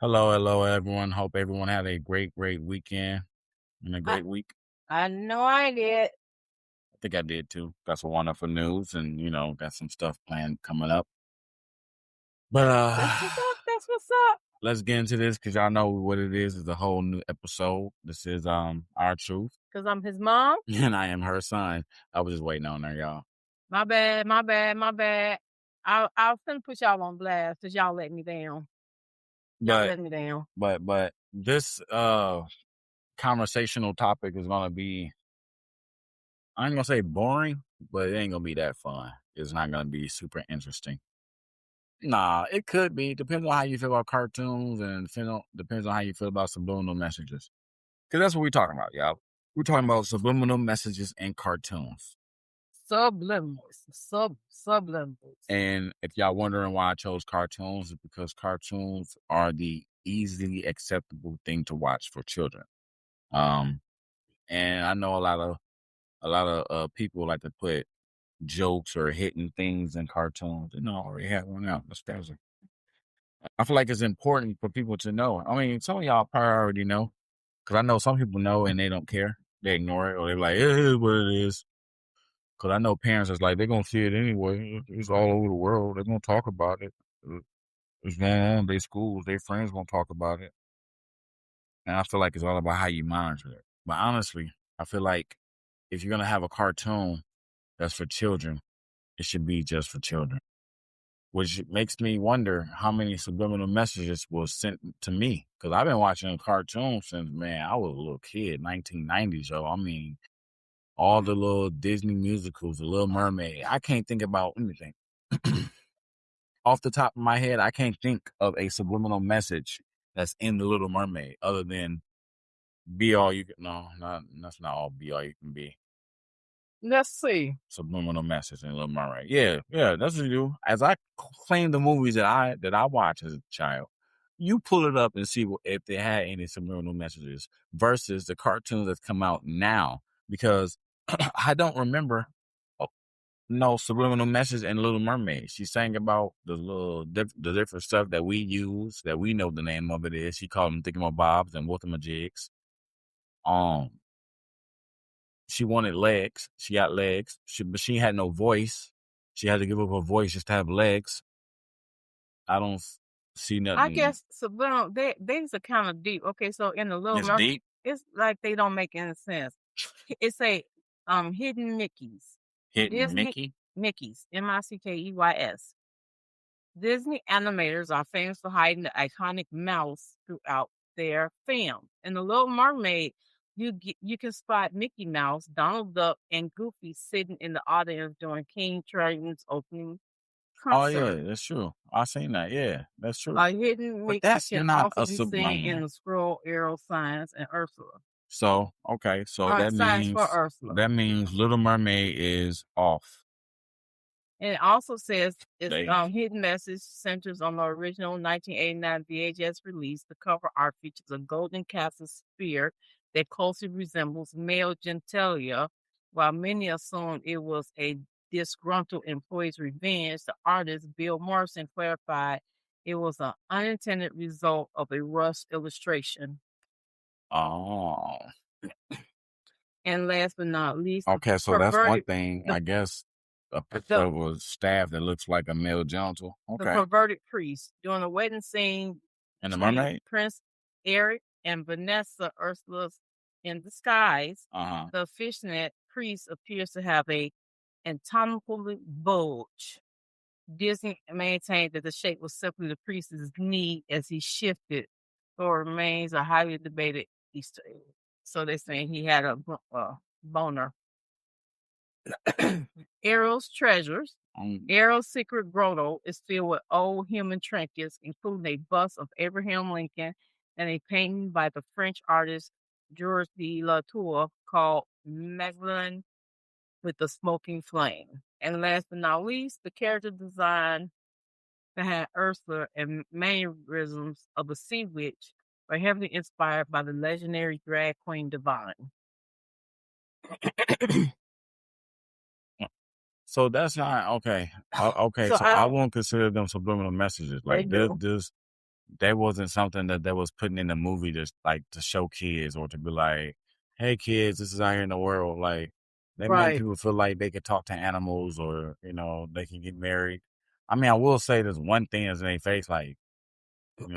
Hello, everyone. Hope everyone had a great weekend and a I, great week. I know I did. I think I did too. Got some wonderful news and, got some stuff planned coming up. But That's what's up. That's what's up. let's get into this because y'all know what it is. It's a whole new episode. This is Our Truth. Because I'm his mom. And I am her son. I was just waiting on her, y'all. My bad. I'll finna put y'all on blast because y'all let me down. But this conversational topic is gonna be, I ain't gonna say boring, but it ain't gonna be that fun. It's not gonna be super interesting. Nah, it could be. Depends on how you feel about cartoons and depends on how you feel about subliminal messages. Because that's what we're talking about, y'all. We're talking about subliminal messages in cartoons. Subliminals. Subliminals. And if y'all wondering why I chose cartoons, it's because cartoons are the easily acceptable thing to watch for children. And I know a lot of people like to put jokes or hidden things in cartoons. I already have one out. Nostalgic. I feel like it's important for people to know. I mean, some of y'all probably already know, because I know some people know and they don't care. They ignore it, or they're like, it is what it is. Because I know parents is like, they're going to see it anyway. It's all over the world. They're going to talk about it. It's going on in their schools. Their friends going to talk about it. And I feel like it's all about how you monitor it. But honestly, I feel like if you're going to have a cartoon that's for children, it should be just for children. Which makes me wonder how many subliminal messages was sent to me. Because I've been watching cartoons since, man, I was a little kid, 1990s. So, I mean, all the little Disney musicals, The Little Mermaid. I can't think about anything. Off the top of my head, I can't think of a subliminal message that's in The Little Mermaid other than be all you can. No, that's not all be all you can be. Let's see. Subliminal message in Little Mermaid. Yeah, that's what you do. As I claim the movies that I watched as a child, you pull it up and see if they had any subliminal messages versus the cartoons that come out now. Because I don't remember no subliminal message in Little Mermaid. She sang about the different stuff that we use, that we know the name of it is. She called them thingamabobs and whatamajigs. She wanted legs. She got legs. But she had no voice. She had to give up her voice just to have legs. I don't see nothing. I guess subliminal. These are kind of deep. Okay, so in the Little Mermaid, deep. it's like they don't make any sense. It's a hidden Mickeys. Hidden Mickey? Mickeys. Mickeys. Disney animators are famous for hiding the iconic mouse throughout their film. In The Little Mermaid, you can spot Mickey Mouse, Donald Duck, and Goofy sitting in the audience during King Triton's opening concert. Oh, yeah, that's true. I seen that. Yeah, that's true. A hidden Mickey can also be seen in the scroll arrow signs and Ursula. So, okay, so that means Little Mermaid is off. And it also says its hidden message centers on the original 1989 VHS release. The cover art features a golden castle sphere that closely resembles male genitalia. While many assumed it was a disgruntled employee's revenge, the artist Bill Morrison clarified it was an unintended result of a rushed illustration. Oh. And last but not least, okay, so that's one thing. I guess a picture of a staff that looks like a male genital. Okay. The perverted priest during the wedding scene. And the mermaid? Prince Eric and Vanessa Ursula's in disguise. The fishnet priest appears to have a anatomically bulge. Disney maintained that the shape was simply the priest's knee as he shifted, so it remains a highly debated Easter egg. So they're saying he had a boner. Ariel's treasures. Ariel's secret grotto is filled with old human trinkets, including a bust of Abraham Lincoln and a painting by the French artist Georges de la Tour called Magdalene with the Smoking Flame. And last but not least, the character design behind Ursula and mannerisms of the Sea Witch are heavily inspired by the legendary drag queen Divine. So that's not okay. Okay, so I won't consider them subliminal messages. Like this that wasn't something that was putting in the movie to show kids or to be like, hey kids, this is out here in the world. Like they make people feel like they could talk to animals or, they can get married. I mean, I will say there's one thing that's in their face, like, if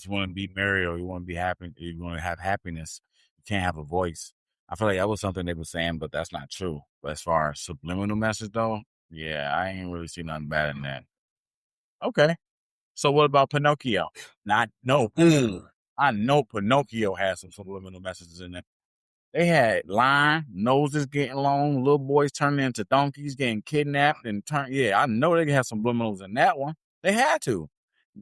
you want to be married or you want to be happy, you want to have happiness, you can't have a voice. I feel like that was something they were saying, but that's not true. But as far as subliminal message though, yeah, I ain't really see nothing bad in that. Okay. So what about Pinocchio? I know Pinocchio has some subliminal messages in there. They had line, noses getting long, little boys turning into donkeys, getting kidnapped and yeah, I know they have some subliminals in that one. They had to.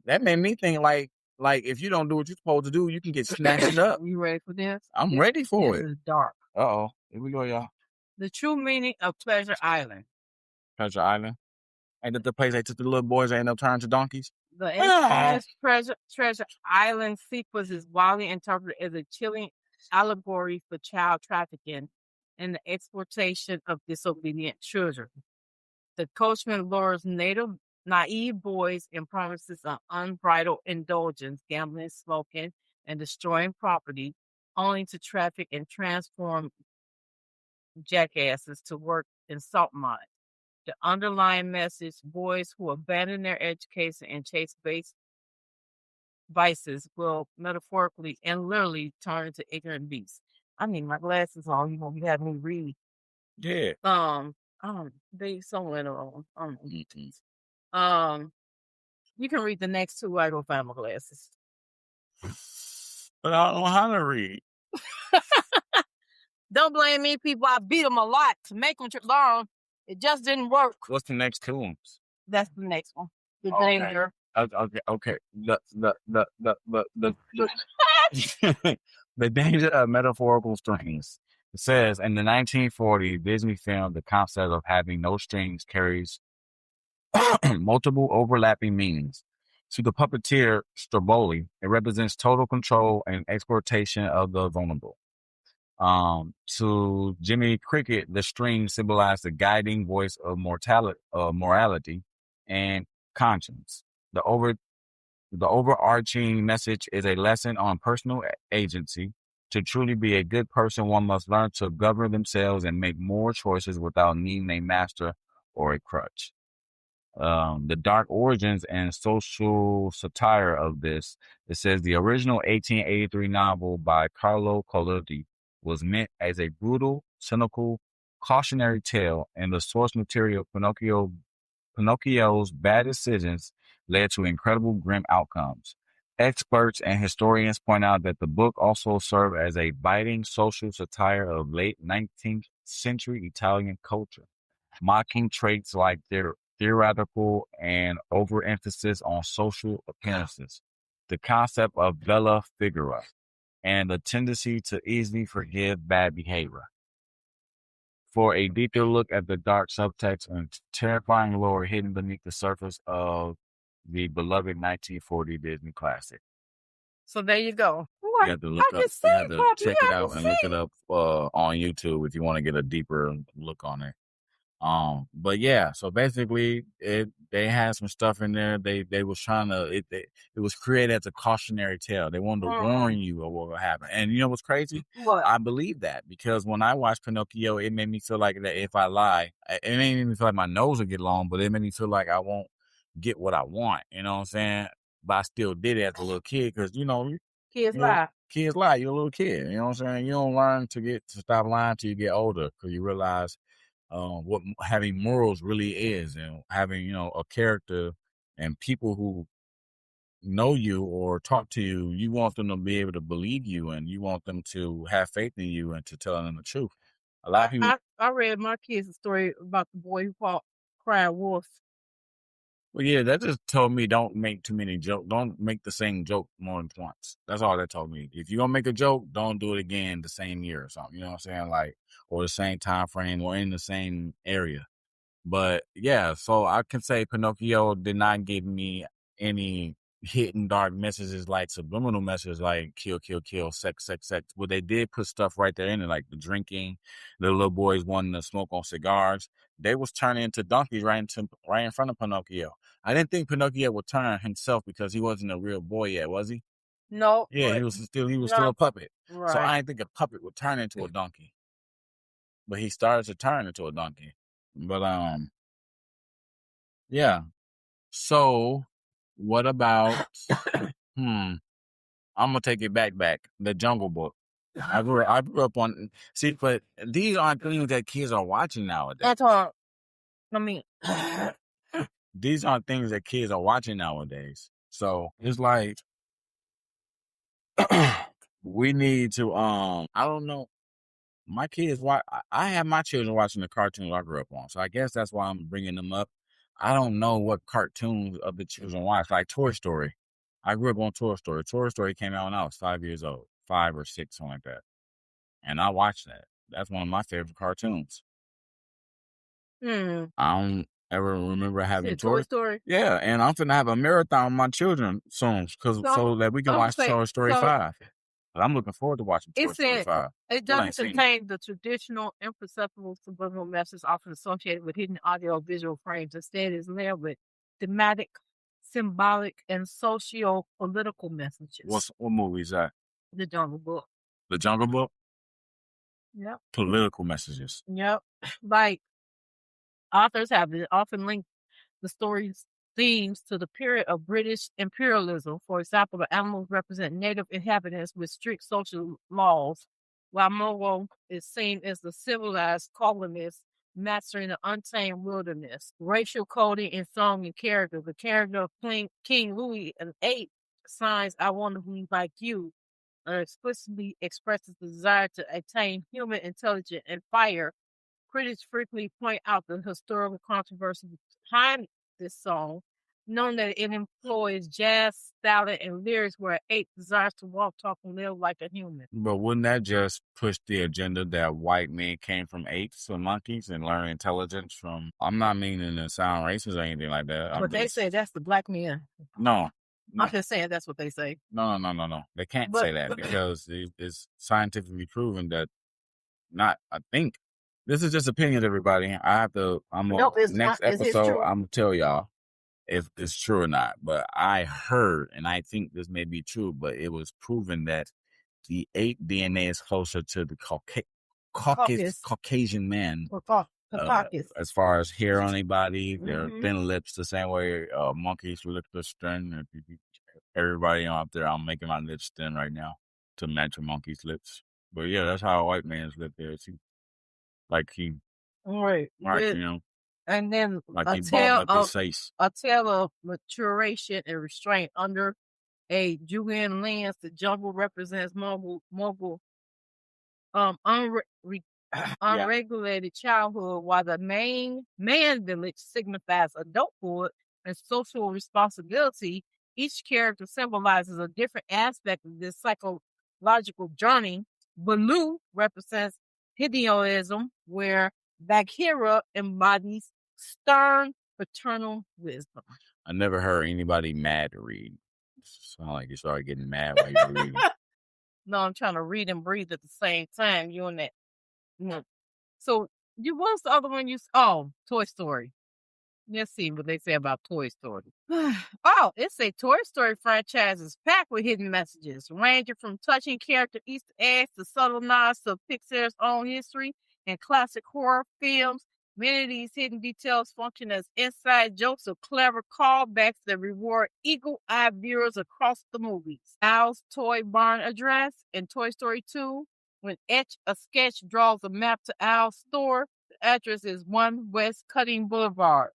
That made me think like if you don't do what you're supposed to do, you can get snatched up. You ready for this? I'm ready for This it. is dark. Uh-oh. Here we go, y'all. The true meaning of Pleasure Island. Pleasure Island. Ain't that the place they took the little boys and ended up turning to donkeys? The infamous Treasure Island sequence is widely interpreted as a chilling allegory for child trafficking and the exploitation of disobedient children. The coachman lures naive boys and promises an unbridled indulgence, gambling, smoking, and destroying property, only to traffic and transform jackasses to work in salt mines. The underlying message: boys who abandon their education and chase vices will metaphorically and literally turn into ignorant beasts. I need my glasses on. You gonna have me read. Yeah. They somewhere in the wrong. You can read the next two. I don't find my glasses. But I don't know how to read. Don't blame me, people. I beat them a lot to make them learn. It just didn't work. What's the next two ones? That's the next one. The Okay. danger. Okay. The danger of metaphorical strings. It says in the 1940s Disney film, the concept of having no strings carries multiple overlapping meanings. To the puppeteer Stromboli, it represents total control and exploitation of the vulnerable. To Jimmy Cricket, the string symbolized the guiding voice of morality and conscience. The overarching message is a lesson on personal agency. To truly be a good person, one must learn to govern themselves and make more choices without needing a master or a crutch. The dark origins and social satire of this. It says the original 1883 novel by Carlo Collodi was meant as a brutal, cynical, cautionary tale, and the source material, Pinocchio's bad decisions, led to incredible grim outcomes. Experts and historians point out that the book also served as a biting social satire of late 19th century Italian culture, mocking traits like their theoretical and overemphasis on social appearances, the concept of bella figura, and the tendency to easily forgive bad behavior. For a deeper look at the dark subtext and terrifying lore hidden beneath the surface of the beloved 1940 Disney classic. So there you go. You have to look up. You have to check it out and look it up on YouTube if you want to get a deeper look on it. But yeah, so basically they had some stuff in there. They was trying to it was created as a cautionary tale. They wanted to warn you of what will happen. And you know what's crazy? What? I believe that because when I watched Pinocchio, it made me feel like that if I lie, it made me feel like my nose would get long, but it made me feel like I won't get what I want. You know what I'm saying? But I still did it as a little kid because Kids lie. Kids lie. You're a little kid. You know what I'm saying? You don't learn to stop lying till you get older because you realize what having morals really is, and having a character and people who know you or talk to you. You want them to be able to believe you, and you want them to have faith in you and to tell them the truth. A lot of people. I read my kids a story about the boy who fought crying wolf. Well, yeah, that just told me don't make too many jokes. Don't make the same joke more than once. That's all that told me. If you're gonna make a joke, don't do it again the same year or something. You know what I'm saying? Like, or the same time frame or in the same area. But yeah, so I can say Pinocchio did not give me any hidden dark messages like subliminal messages like kill, kill, kill, sex, sex, sex. But they did put stuff right there in it, like the drinking, the little boys wanting to smoke on cigars. They was turning into donkeys right in front of Pinocchio. I didn't think Pinocchio would turn himself because he wasn't a real boy yet, was he? No. Yeah, he was still a puppet. Right. So I didn't think a puppet would turn into a donkey. But he started to turn into a donkey. But yeah. So what about I'm gonna take it back. The Jungle Book. I grew up on but these aren't things that kids are watching nowadays. That's all. I mean, these aren't things that kids are watching nowadays. So it's like we need to I don't know. My kids I have my children watching the cartoons I grew up on, so I guess that's why I'm bringing them up. I don't know what cartoons of the children watch, like Toy Story. I grew up on Toy Story. Toy Story came out when I was 5 years old, 5 or 6, something like that, and I watched that. That's one of my favorite cartoons. I don't ever remember having Toy Story. Yeah, and I'm finna have a marathon with my children soon, so that we can watch Toy Story 5. But I'm looking forward to watching Toy Story 5. It doesn't contain the traditional imperceptible subliminal messages often associated with hidden audio-visual frames. Instead, it's layered with thematic, symbolic, and socio-political messages. What movie is that? The Jungle Book. The Jungle Book? Yep. Political messages. Yep. Like, authors have often linked the story's themes to the period of British imperialism. For example, the animals represent native inhabitants with strict social laws, while Mogo is seen as the civilized colonists mastering the untamed wilderness. Racial coding in song and character. The character of King Louis VIII signs "I want to be like you," and explicitly expresses the desire to attain human intelligence and fire. Critics frequently point out the historical controversy behind this song, knowing that it employs jazz, style, and lyrics where ape desires to walk, talk, and live like a human. But wouldn't that just push the agenda that white men came from apes or monkeys and learned intelligence from? I'm not meaning to sound racist or anything like that. But they say that's the black men. No. I'm just saying that's what they say. No. They can't say that because it's scientifically proven that I think. This is just opinions, everybody. Next episode, I'm gonna tell y'all if it's true or not. But I heard, and I think this may be true, but it was proven that the ape DNA is closer to the Caucasian man. As far as hair on their body, their thin lips, the same way monkeys' lips are thin. Everybody out there, I'm making my lips thin right now to match a monkey's lips. But yeah, that's how a white man's lip is. Right, you know. And then like a tale of maturation and restraint under a Julian lens. The jungle represents mogul unregulated childhood, while the man village signifies adulthood and social responsibility. Each character symbolizes a different aspect of this psychological journey. Baloo represents hedonism, where Bagheera embodies stern paternal wisdom. I never heard anybody mad to read. Sound like you started getting mad while you're reading. No, I'm trying to read and breathe at the same time. You and that. So, what's the other one you? Oh, Toy Story. Let's see what they say about Toy Story. Oh, it's a Toy Story franchise is packed with hidden messages, ranging from touching character Easter eggs to subtle nods to Pixar's own history and classic horror films. Many of these hidden details function as inside jokes or clever callbacks that reward eagle-eyed viewers across the movies. Al's Toy Barn address in Toy Story 2, when Etch a Sketch draws a map to Al's store, the address is 1 West Cutting Boulevard.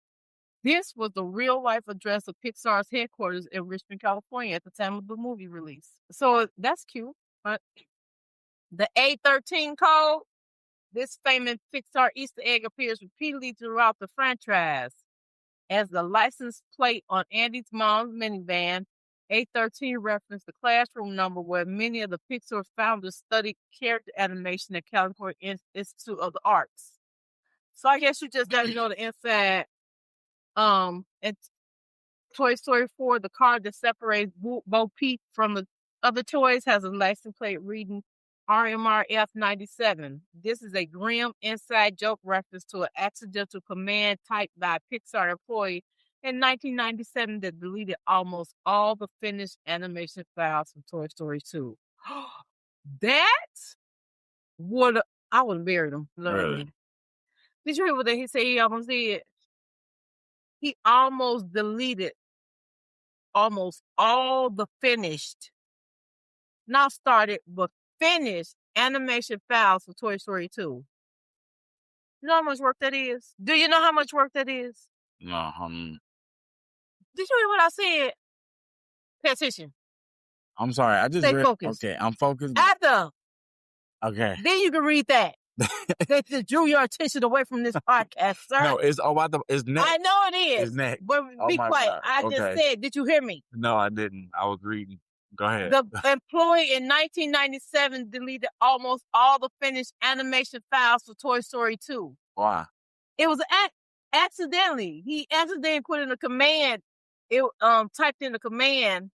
This was the real-life address of Pixar's headquarters in Richmond, California at the time of the movie release. So that's cute. But the A13 code, this famous Pixar Easter egg appears repeatedly throughout the franchise. As the license plate on Andy's mom's minivan, A13 referenced the classroom number where many of the Pixar founders studied character animation at California Institute of the Arts. So I guess you just got to know the inside. And Toy Story 4, the car that separates Bo Peep from the other toys has a license plate reading RMRF 97. This is a grim inside joke reference to an accidental command typed by a Pixar employee in 1997 that deleted almost all the finished animation files from Toy Story 2. That would I would have buried him. Literally. Really? Did you hear what he said he almost did? He almost deleted almost all the finished, not started, but finished animation files for Toy Story 2. You know how much work that is? Do you know how much work that is? No. Did you hear what I said? Pay attention. I'm sorry. I just Stay read. focused. Okay, I'm focused. After, Okay. then you can read that. That just drew your attention away from this podcast, sir. No, it's about the. It's next. I know it is. It's next. But Oh be my quiet. God. I just Okay. said, did you hear me? No, I didn't. I was reading. Go ahead. The employee in 1997 deleted almost all the finished animation files for Toy Story 2. Why? It was accidentally. He accidentally put in a command. It typed in a command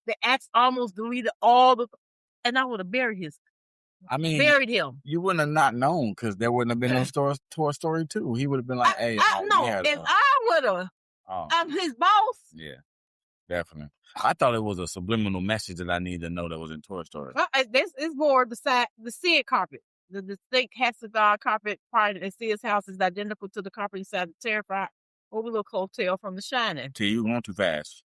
that almost deleted all the, and I would have buried him. You wouldn't have not known because there wouldn't have been no Toy Story 2. He would have been like, "Hey, if I would have, I'm his boss." Yeah, definitely. I thought it was a subliminal message that I needed to know that was in Toy Story. This is more the Sid carpet. The distinct hexagon carpet part in Sid's house is identical to the carpet inside the Terrified Overlook Hotel from The Shining. Till you going too fast.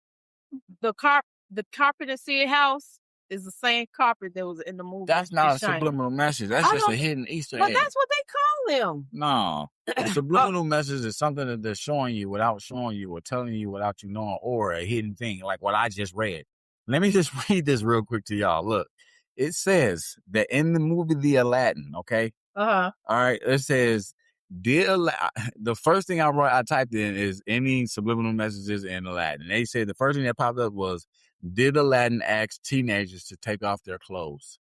The carpet in Sid's house is the same carpet that was in the movie. That's not a subliminal message. That's just a hidden Easter egg. But that's what they call them. No. A subliminal message is something that they're showing you without showing you or telling you without you knowing, or a hidden thing like what I just read. Let me just read this real quick to y'all. Look, it says that in the movie The Aladdin, okay? Uh-huh. All right, it says, the first thing I typed in is any subliminal messages in Aladdin. They said the first thing that popped up was, did Aladdin ask teenagers to take off their clothes?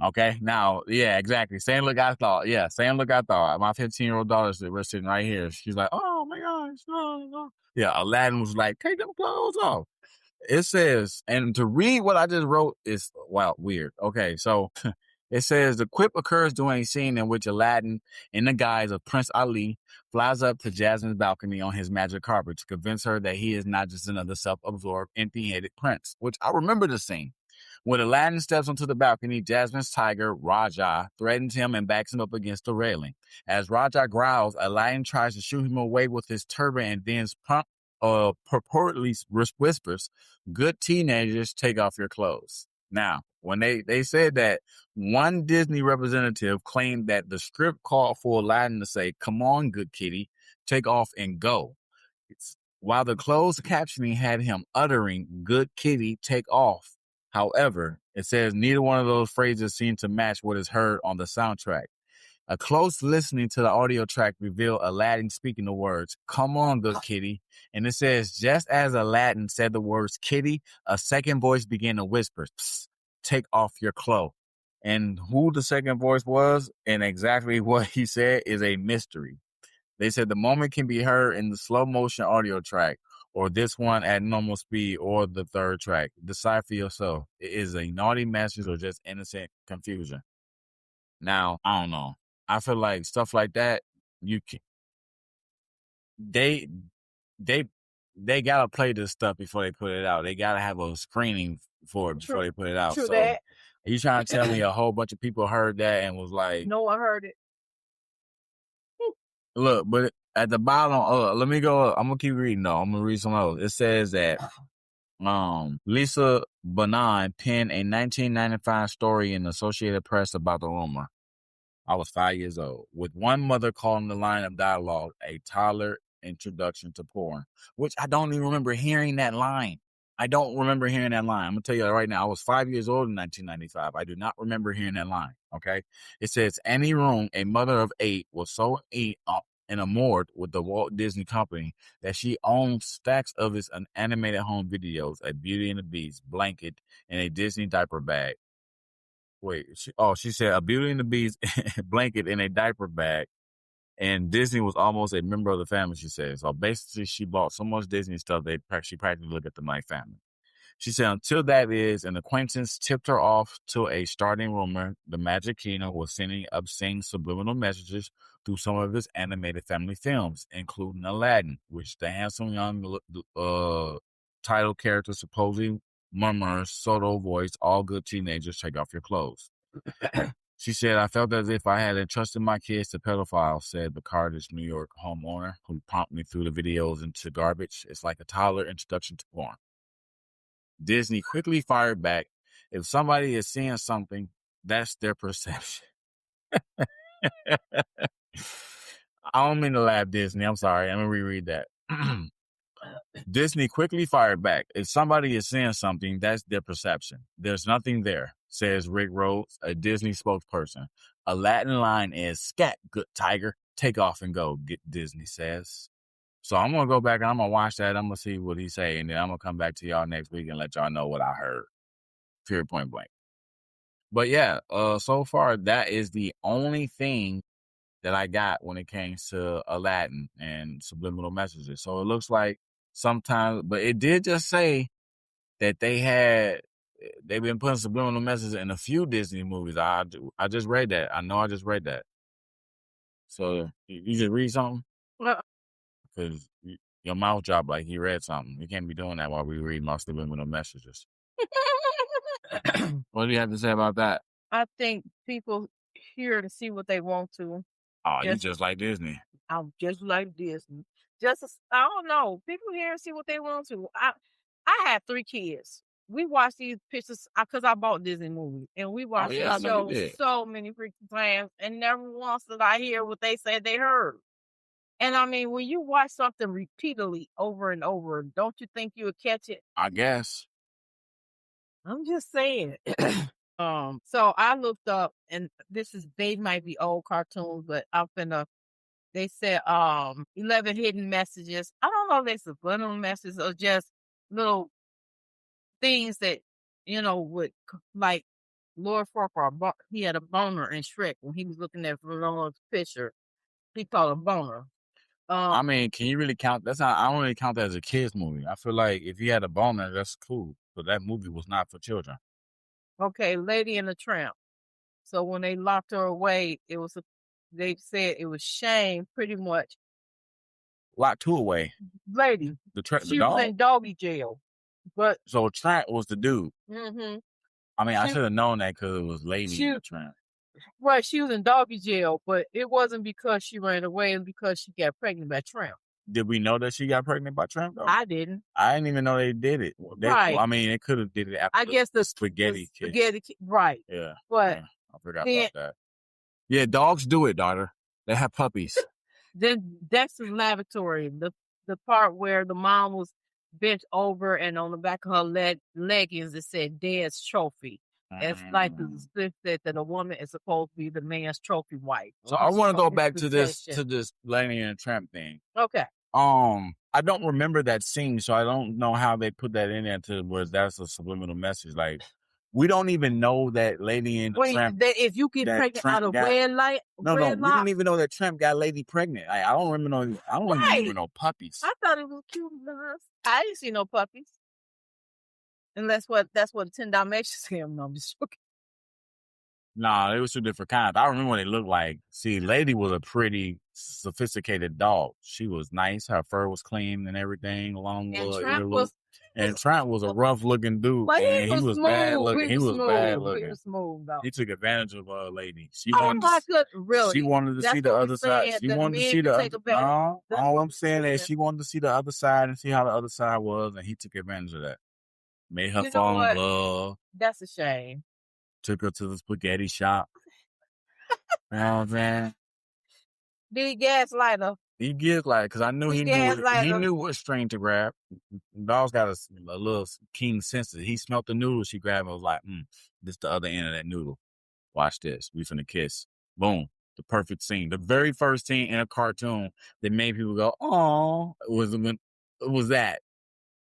Okay, now, yeah, exactly. Same look I thought. Yeah, same look I thought. My 15-year-old daughter was sitting right here. She's like, oh my gosh, no. Yeah, Aladdin was like, take them clothes off. It says, and to read what I just wrote is, wow, weird. Okay, so it says the quip occurs during a scene in which Aladdin, in the guise of Prince Ali, flies up to Jasmine's balcony on his magic carpet to convince her that he is not just another self-absorbed, empty-headed prince, which I remember the scene. When Aladdin steps onto the balcony, Jasmine's tiger, Raja, threatens him and backs him up against the railing. As Raja growls, Aladdin tries to shoo him away with his turban and then purportedly whispers, good teenagers, take off your clothes. Now, when they said that, one Disney representative claimed that the script called for Aladdin to say, come on, good kitty, take off and go. While the closed captioning had him uttering, good kitty, take off. However, it says neither one of those phrases seemed to match what is heard on the soundtrack. A close listening to the audio track revealed Aladdin speaking the words, come on, good kitty. And it says, just as Aladdin said the words kitty, a second voice began to whisper, take off your clothes. And who the second voice was and exactly what he said is a mystery. They said the moment can be heard in the slow motion audio track, or this one at normal speed, or the third track. Decide for yourself. It is a naughty message or just innocent confusion. Now, I don't know. I feel like stuff like that, you can. They gotta play this stuff before they put it out. They gotta have a screening for it before they put it out. True so, that. are you trying to tell me a whole bunch of people heard that and was like, no one heard it? Look, but at the bottom, let me go. I'm gonna keep reading though. I'm gonna read some else. It says that Lisa Bonan penned a 1995 story in the Associated Press about the rumor. I was 5 years old, with one mother calling the line of dialogue a toddler introduction to porn, which I don't even remember hearing that line. I don't remember hearing that line. I'm going to tell you right now, I was 5 years old in 1995. I do not remember hearing that line, okay? It says, Annie Room, a mother of 8, was so enamored with the Walt Disney Company that she owned stacks of its animated home videos, a Beauty and the Beast, blanket, and a Disney diaper bag. Wait, she said a Beauty and the Beast blanket in a diaper bag. And Disney was almost a member of the family, she said. So basically, she bought so much Disney stuff that she practically looked at them like family. She said, until that is, an acquaintance tipped her off to a starting rumor the Magic Kingdom was sending obscene subliminal messages through some of his animated family films, including Aladdin, which the handsome young title character supposedly murmurs, Soto voice, all good teenagers, take off your clothes. She said, I felt as if I had entrusted my kids to pedophiles, said the Carthage, New York homeowner who promptly threw the videos into garbage. It's like a toddler introduction to porn. Disney quickly fired back. If somebody is seeing something, that's their perception. I don't mean to laugh, Disney. I'm sorry. I'm going to reread that. Disney quickly fired back. If somebody is seeing something, that's their perception. There's nothing there, says Rick Rhodes, a Disney spokesperson. A Latin line is, scat, good tiger. Take off and go, Disney says. So I'm going to go back and I'm going to watch that. I'm going to see what he say. And then I'm going to come back to y'all next week and let y'all know what I heard. Period, point blank. But yeah, so far, that is the only thing that I got when it came to Aladdin and subliminal messages. So it looks like sometimes, but it did just say that they've been putting subliminal messages in a few Disney movies. I just read that. I know I just read that. So you just read something? Because your mouth dropped like you read something. You can't be doing that while we read my subliminal messages. What do you have to say about that? I think people hear to see what they want to. Oh, you just like Disney. I'm just like Disney. I don't know. People here and see what they want to. I have 3 kids. We watch these pictures because I bought Disney movies, and we watch these shows so many freaking times, and never once did I hear what they said they heard. And I mean, when you watch something repeatedly over and over, don't you think you would catch it? I guess. I'm just saying. So I looked up, and they might be old cartoons, but they said 11 hidden messages. I don't know if they're subliminal messages or just little things that, would, like Lord Farquhar, he had a boner in Shrek when he was looking at Veronica's picture. He called a boner. I mean, can you really count? I don't really count that as a kid's movie. I feel like if he had a boner, that's cool. But that movie was not for children. Okay, Lady and the Tramp. So when they locked her away, they said it was shame, pretty much. Locked who away? Lady. She was in doggy jail. But so Tramp was the dude. Mm-hmm. I mean, I should have known that because it was Lady and the Tramp. Right, she was in doggy jail, but it wasn't because she ran away, and because she got pregnant by Tramp. Did we know that she got pregnant by Tramp, though? I didn't. I didn't even know they did it. Right. I mean, they could have did it after I guess the spaghetti kiss. Right. Yeah. But I forgot about that. Yeah, dogs do it, daughter. They have puppies. Then Dexter's Laboratory, the part where the mom was bent over and on the back of her leggings it said Dad's trophy. It's like the split that a woman is supposed to be the man's trophy wife. So I want to go back to this Lady and the Tramp thing. Okay. I don't remember that scene, so I don't know how they put that in there to where that's a subliminal message. Like, we don't even know that Lady and the Tramp. If you get pregnant out of red light, we don't even know that Tramp got Lady pregnant. I don't remember no puppies. I thought it was cute. I didn't see no puppies. And that's what 10 Dalmatians him. No, I'm just joking. Nah, they were 2 different kinds. I remember what they looked like. See, Lady was a pretty sophisticated dog. She was nice. Her fur was clean and everything. And Tramp was a rough looking dude. And he was bad looking. He was bad looking. He was smooth, though. He took advantage of Lady. Really? She wanted to see the other side. She wanted to see the other. All I'm saying is she wanted to see the other side and see how the other side was, and he took advantage of that. Made her fall in love. That's a shame. Took her to the spaghetti shop. You know what I'm saying? Did he gaslight her? He gaslight because I knew he knew what string to grab. Dog's got a little keen sense. He smelt the noodle she grabbed and was like, this the other end of that noodle. Watch this. We finna kiss. Boom. The perfect scene. The very first scene in a cartoon that made people go, oh, was that.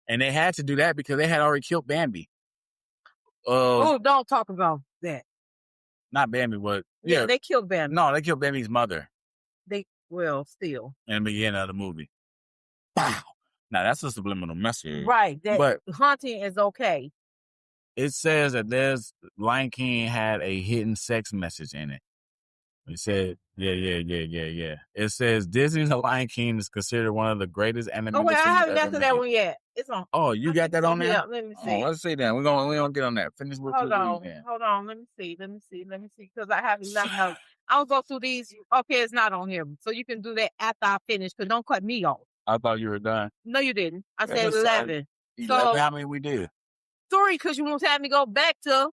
And they had to do that because they had already killed Bambi. Don't talk about that. Not Bambi, but yeah, they killed Bambi. No, they killed Bambi's mother. Still. In the beginning of the movie. Wow. Now that's a subliminal message. Right. But hunting is okay. It says that Lion King had a hidden sex message in it. It said, yeah. It says Disney's The Lion King is considered one of the greatest animated Oh wait, I films haven't got ever to that made. one yet. It's on. Oh, you got that on there? Yeah, let me Oh, see. let's see that. We gonna get on that. Finish with Hold on. Let me see. Because I have not know. I'll go through these. Okay, it's not on here, so you can do that after I finish. Because don't cut me off. I thought you were done. No, you didn't. I said 11. 11. So How many we did? 3, because you won't have me go back to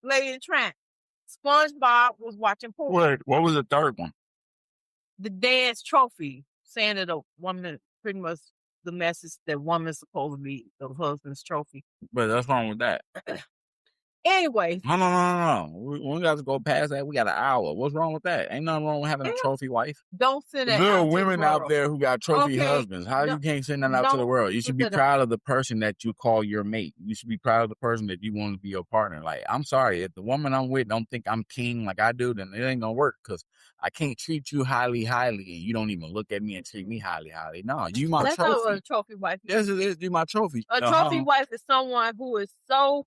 Lady and Tramp. SpongeBob was watching porn. What was the third one? The dad's trophy, saying that a woman, pretty much the message that woman's supposed to be the husband's trophy. But that's wrong with that. Anyway. No. We got to go past that. We got an hour. What's wrong with that? Ain't nothing wrong with having a trophy wife. Don't send that. There are women out there who got trophy husbands. How you can't send that out to the world? You should be proud of the person that you call your mate. You should be proud of the person that you want to be your partner. Like, I'm sorry, if the woman I'm with don't think I'm king like I do, then it ain't gonna work, because I can't treat you highly, and you don't even look at me and treat me highly. No, you my That's trophy. not what a trophy wife is. Yes, it is. You my trophy. A trophy wife is someone who is so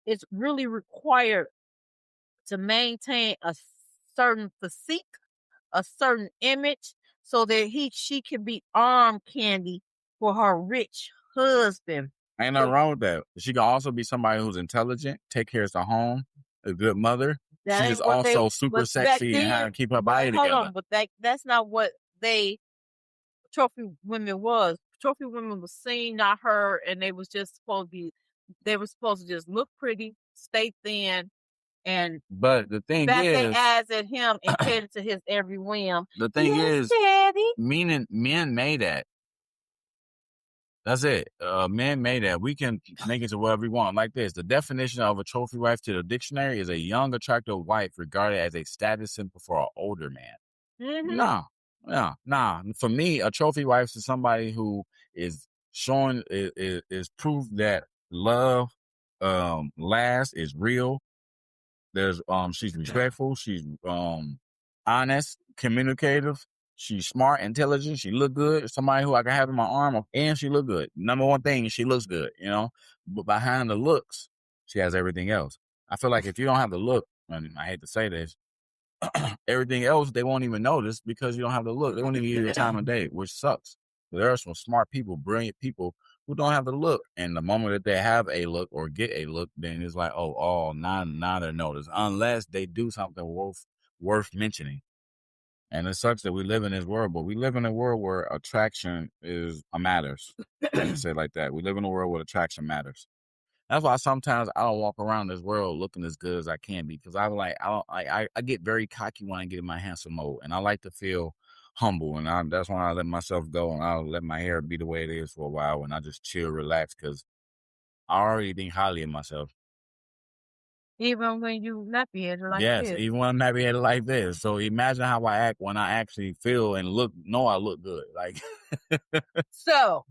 it's really required to maintain a certain physique, a certain image, so that she can be arm candy for her rich husband. Ain't nothing wrong with that. She can also be somebody who's intelligent, take care of the home, a good mother. She's also super sexy and how to keep her body together. Hold on, but that's not what trophy women was. Trophy women was seen, not heard, and they was just supposed to just look pretty, stay thin, and but the thing back is, their eyes at him and cater to his every whim. The thing is, Daddy. men made that. That's it. Men made that. We can make it to whatever we want. Like this, the definition of a trophy wife to the dictionary is a young, attractive wife regarded as a status symbol for an older man. Mm-hmm. Nah. For me, a trophy wife is somebody who is showing is proof that love lasts, is real. There's she's respectful, she's honest, communicative, she's smart, intelligent, she look good. Somebody who I can have in my arm, and she look good. Number one thing, she looks good, But behind the looks, she has everything else. I feel like if you don't have the look, and I hate to say this, everything else they won't even notice because you don't have the look. They won't even give you the time of day, which sucks. But there are some smart people, brilliant people who don't have the look, and the moment that they have a look or get a look, then it's like, now they're noticed, unless they do something worth mentioning. And it sucks that we live in this world, but we live in a world where attraction matters. I can say it like that. We live in a world where attraction matters. That's why sometimes I don't walk around this world looking as good as I can be, because I get very cocky when I get in my handsome mode, and I like to feel humble, and that's why I let myself go, and I'll let my hair be the way it is for a while, and I just chill, relax, because I already think highly of myself. Even when you nappy-headed like this. Yes, even when I'm nappy-headed like this. So imagine how I act when I actually feel and know I look good. Like so,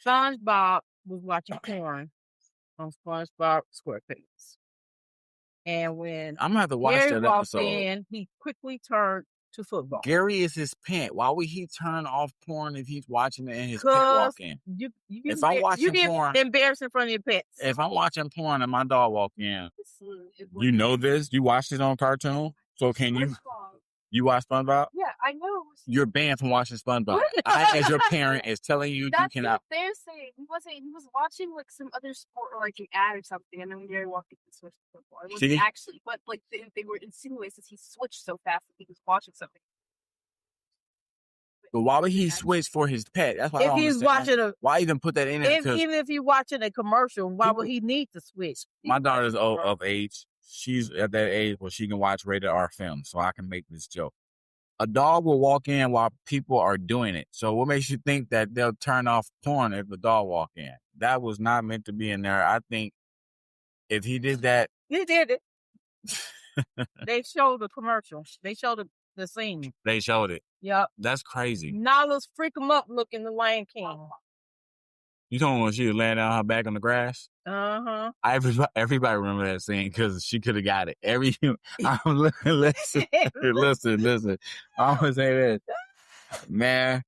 SpongeBob was watching porn on SpongeBob SquarePants. And when I'm gonna have to watch Gary that walked episode. in, he quickly turned to football. Gary is his pant. Why would he turn off porn if he's watching it and his pet walk in? If I'm watching porn, embarrass in front of your pets. If I'm watching porn and my dog walk in, you know this? You watched it on cartoon? So can you? You watch SpongeBob? Yeah, I know. You're banned from watching SpongeBob. I, as your parent, is telling you That's you cannot. What they're saying. He was watching like some other sport or like an ad or something, and then when Gary walked in, he switched to football. It wasn't actually, but like they were insinuating that he switched so fast that he was watching something. But why would he switch for his pet? That's why if he's watching why even put that in it? Even if he's watching a commercial, why would he need to switch? My daughter's of age. She's at that age where she can watch rated R films, so I can make this joke. A dog will walk in while people are doing it. So what makes you think that they'll turn off porn if the dog walk in? That was not meant to be in there. I think if he did that, he did it. They showed the commercial. They showed the scene. They showed it. Yep. That's crazy. Nala's freak him up looking the Lion King. You told me when she was laying down her back on the grass? Uh-huh. Everybody remember that scene because she could have got it. Listen. I'm going to say this. Man,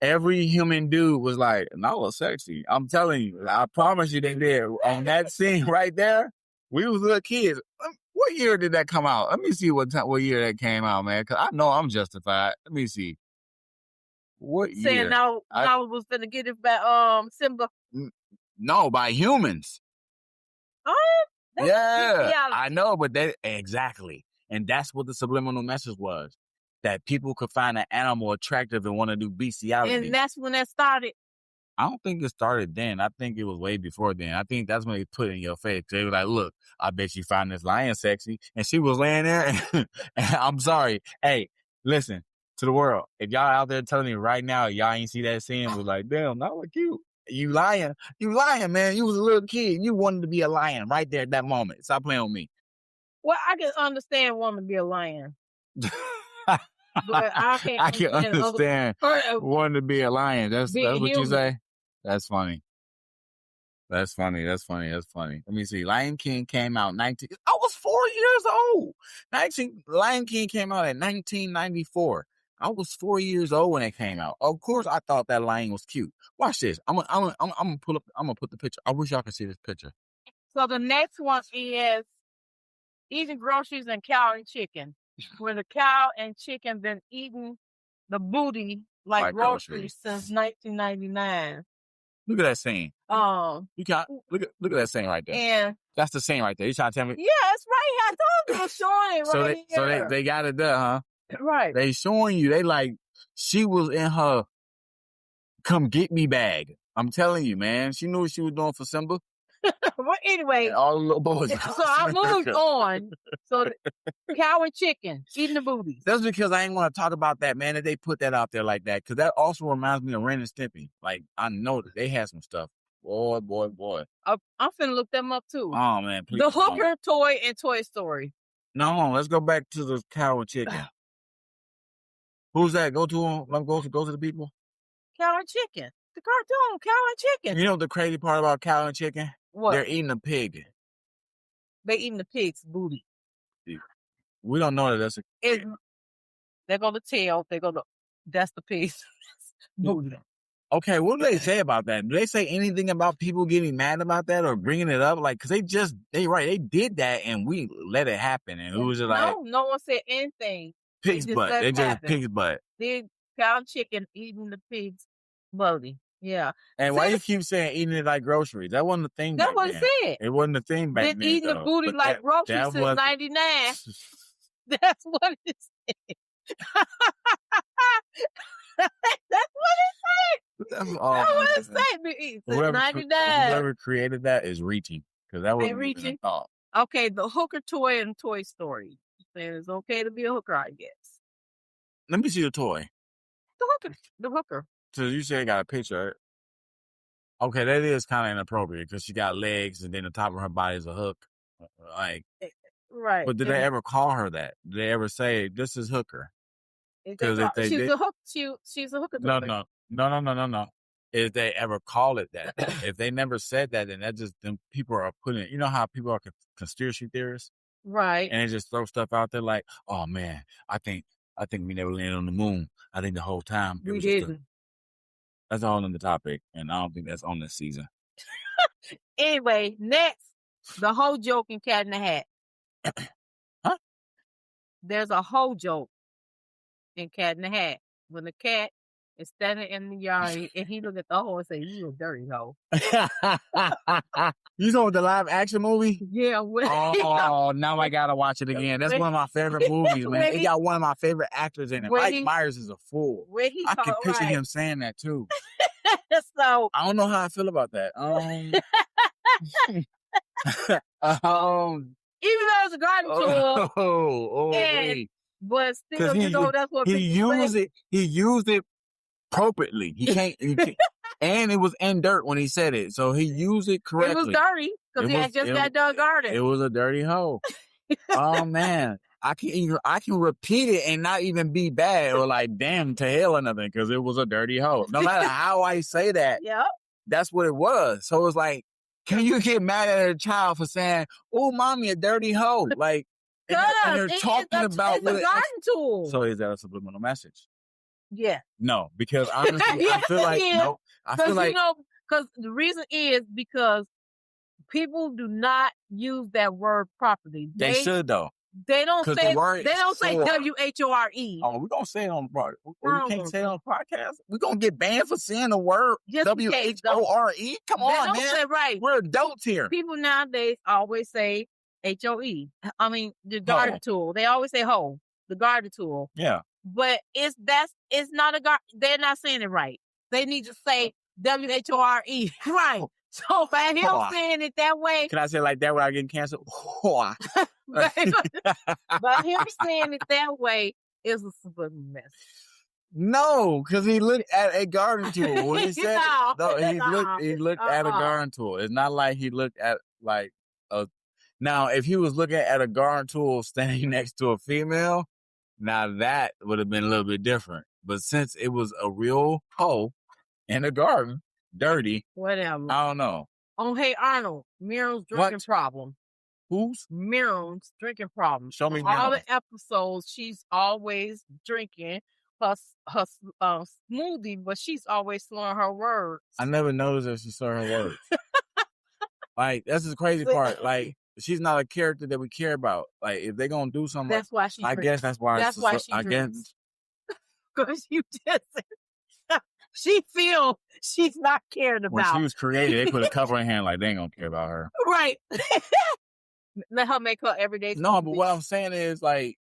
every human dude was like, Nala sexy. I'm telling you. I promise you they did. On that scene right there, we was little kids. What year did that come out? Let me see what year that came out, man. Because I know I'm justified. Let me see. What year? Saying now was gonna get it by Simba. No, by humans. Oh, yeah, I know, but exactly, and that's what the subliminal message was. That people could find an animal attractive and want to do bestiality. And that's when that started. I don't think it started then. I think it was way before then. I think that's when they put it in your face. They were like, look, I bet you find this lion sexy. And she was laying there. And I'm sorry. Hey, listen to the world. If y'all out there telling me right now, y'all ain't see that scene, was like, damn, that was cute. You lying, man. You was a little kid. You wanted to be a lion right there at that moment. Stop playing with me. Well, I can understand wanting to be a lion. But I can understand wanting to be a lion. That's what human. You say? That's funny. That's funny. Let me see. Lion King came out I was 4 years old. Lion King came out in 1994. I was 4 years old when it came out. Of course, I thought that lion was cute. Watch this. I'm gonna pull up. I'm gonna put the picture. I wish y'all could see this picture. So the next one is eating groceries and cow and chicken. Where the cow and chicken been eating the booty like groceries since 1999. Look at that scene. You can't look at that scene right there. And that's the scene right there. You trying to tell me? Yeah, it's right here. I told you was showing it right here. So they got it there, huh? Right. They showing you. They like she was in her come get me bag. I'm telling you, man. She knew what she was doing for Simba. Well, anyway, and all the little boys. So I moved on. So cow and chicken eating the booties. That's because I ain't want to talk about that, man. That they put that out there like that, because that also reminds me of Ren and Stimpy. Like I know that they had some stuff. Boy. I'm finna look them up too. Oh man, please. The Hooker toy and Toy Story. No, let's go back to the cow and chicken. Who's that? Go to them. Let go to the people. Cow and chicken. The cartoon, cow and chicken. You know the crazy part about cow and chicken? What? They're eating a pig. They eating the pig's booty. We don't know that that's they go to tail. That's the pig's booty. Okay, what do they say about that? Do they say anything about people getting mad about that or bringing it up? Like, cause they did that and we let it happen. And it was just like, no one said anything. Pig's butt. They just pig's butt. They cow and chicken eating the pig's booty. Yeah. And why you keep saying eating it like grogroceries? That wasn't the thing. That's what it said. It wasn't the thing back then. Eating the booty like groceries since 99. That's what it said. That's what it said. That's what it said. Whoever created that is reaching. Because that was reaching. Okay, the Hooker toy and Toy Story. It's okay to be a hooker, I guess. Let me see the toy. The hooker. So you say got a picture. Okay, that is kind of inappropriate because she got legs and then the top of her body is a hook. Like, right. But did they ever call her that? Did they ever say this is hooker? Because she's a hook. She's a hooker. No. If they ever call it that, if they never said that, then that just them people are putting it. You know how people are conspiracy theorists, right? And they just throw stuff out there like, "Oh man, I think we never landed on the moon. I think the whole time we didn't." That's all on the topic, and I don't think that's on this season. Anyway, next, the whole joke in Cat in the Hat. Huh? There's a whole joke in Cat in the Hat when the cat is standing in the yard and he look at the hole and say, "You a dirty hoe." You saw the live action movie? Yeah. Now I gotta watch it again. That's one of my favorite movies, man. It got one of my favorite actors in it. Mike Myers is a fool. I can picture him saying that too. So I don't know how I feel about that. Even though it's a garden tool, but still, that's what he used it appropriately. He can't. And it was in dirt when he said it, so he used it correctly. It was dirty because he had just got done garden. It was a dirty hoe. Oh man, I can repeat it and not even be bad or like damn to hell or nothing because it was a dirty hoe. No matter how I say that, yep, that's what it was. So it's like, can you get mad at a child for saying, "Oh, mommy, a dirty hoe"? Like, and you're talking about it's a garden tool. So is that a subliminal message? Yeah. No, because honestly, I feel like no. I feel like because the reason is because People do not use that word properly. They should though. They don't 'Cause say the word they don't say whore. WHORE. Oh, we're gonna say it on the podcast. We No. can't say it on the podcast. We're gonna get banned for saying the word Yes, we can. WHORE. Come They on, don't man. say right. We're adults here. People nowadays always say HOE. I mean the garden tool. They always say hoe, the garden tool. Yeah. But it's not a guard. They're not saying it right. They need to say WHORE. Right. So by him saying it that way. Can I say it like that without getting canceled? By him saying it that way is a subliminal message. No, because he looked at a garden tool. What he said? No, he looked at a garden tool. It's not like he looked at like a. Now, if he was looking at a garden tool standing next to a female, now that would have been a little bit different. But since it was a real hoe in a garden, dirty, whatever. I don't know. Oh, hey Arnold, Miriam's drinking problem. Who's? Miriam's drinking problem. Show me all Miriam. the episodes. She's always drinking her smoothie, but she's always slurring her words. I never noticed that she slurred her words. Like that's the crazy part. Like she's not a character that we care about. Like if they're gonna do something, that's why she. I guess that's why. That's why she. I guess because you just. She feels she's not cared about. When she was created, they put a cover in her hand like they ain't gonna care about her. Right. Let her make her everyday. No, but what I'm saying is like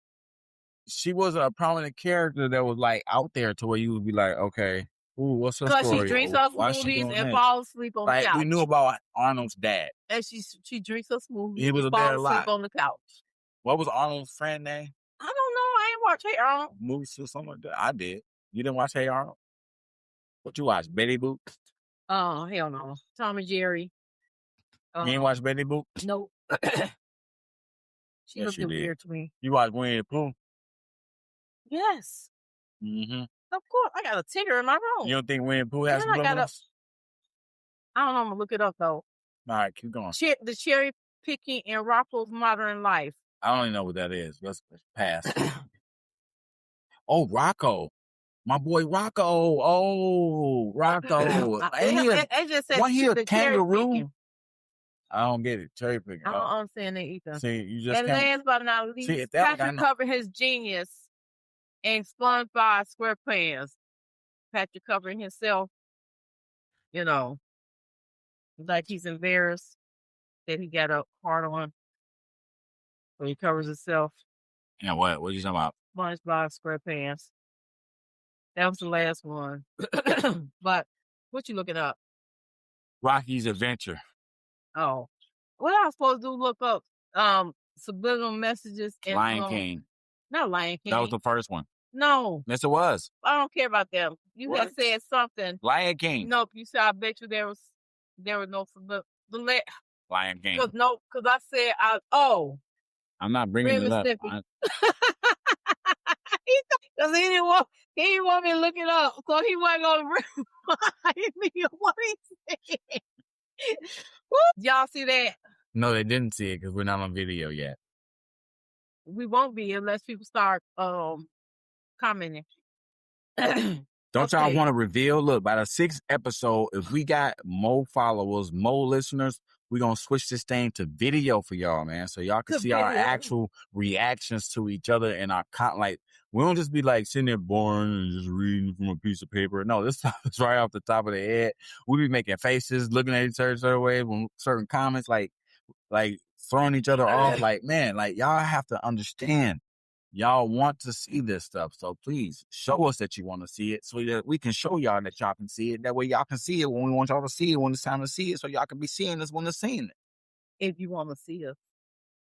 she wasn't a prominent character that was like out there to where you would be like, okay, ooh, what's her story? Because she drinks her smoothies and falls asleep on the couch. We knew about Arnold's dad. And she drinks her smoothies. He was and there a falls lot. asleep on the couch. What was Arnold's friend name? I don't know. I ain't watch Hey Arnold. Movies or something like that. I did. You didn't watch Hey Arnold? What you watch? Betty Boop? Oh, hell no. Tom and Jerry. You ain't watch Betty Boop? Nope. She Yes, looked you did. weird to me. You watch Winnie the Pooh? Yes. Mm-hmm. Of course. I got a ticker in my room. You don't think Winnie the Pooh has subliminals? I don't know. I'm going to look it up, though. All right, keep going. The cherry picking in Rocco's Modern Life. I don't even know what that is. Let's pass. Oh, Rocco. My boy Rocco. Oh, Rocco. It just says he a kangaroo? I don't get it. Cherry picking. I don't understand it either. See, you just and last but not least, Patrick covered his genius in SpongeBob SquarePants. Patrick covering himself, you know, like he's embarrassed that he got a hard on. So he covers himself. Yeah, what? What are you talking about? SpongeBob SquarePants. That was the last one. But what you looking up? Rocky's Adventure. Oh. What am I supposed to do? Look up subliminal messages and Lion King. Not Lion King. That was the first one. No. Yes, it was. I don't care about them. You had said something. Lion King. Nope. You said I bet you there was no Lion King. Because I said I'm not bringing it up. Because he didn't want me to look it up, so he wasn't going to remind me of what he said. Y'all see that? No, they didn't see it because we're not on video yet. We won't be unless people start commenting. Don't y'all want to reveal? Look, by the 6th episode, if we got more followers, more listeners, we're going to switch this thing to video for y'all, man. So y'all can see our actual reactions to each other and our like, we don't just be like sitting there boring and just reading from a piece of paper. No, this stuff is right off the top of the head. We be making faces, looking at each other certain ways, when certain comments, like throwing each other off. Like, man, like y'all have to understand. Y'all want to see this stuff. So please show us that you want to see it so that we can show y'all that y'all can see it. That way y'all can see it when we want y'all to see it, when it's time to see it, so y'all can be seeing us when they're seeing it. If you want to see us.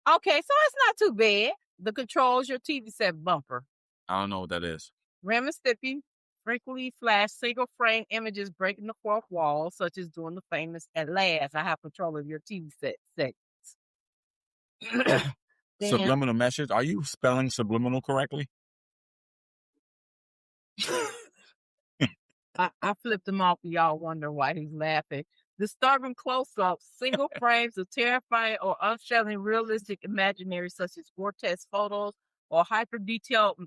Okay, so it's not too bad. The controls your TV set bumper. I don't know what that is. Rem and Stippy frequently flash single frame images breaking the fourth wall, such as doing the famous "At last, I have control of your TV set" segments. Subliminal message. Are you spelling subliminal correctly? I flipped him off. Y'all wonder why he's laughing. Disturbing close-ups, single frames of terrifying or unsettling realistic imaginary, such as grotesque photos or hyper-detailed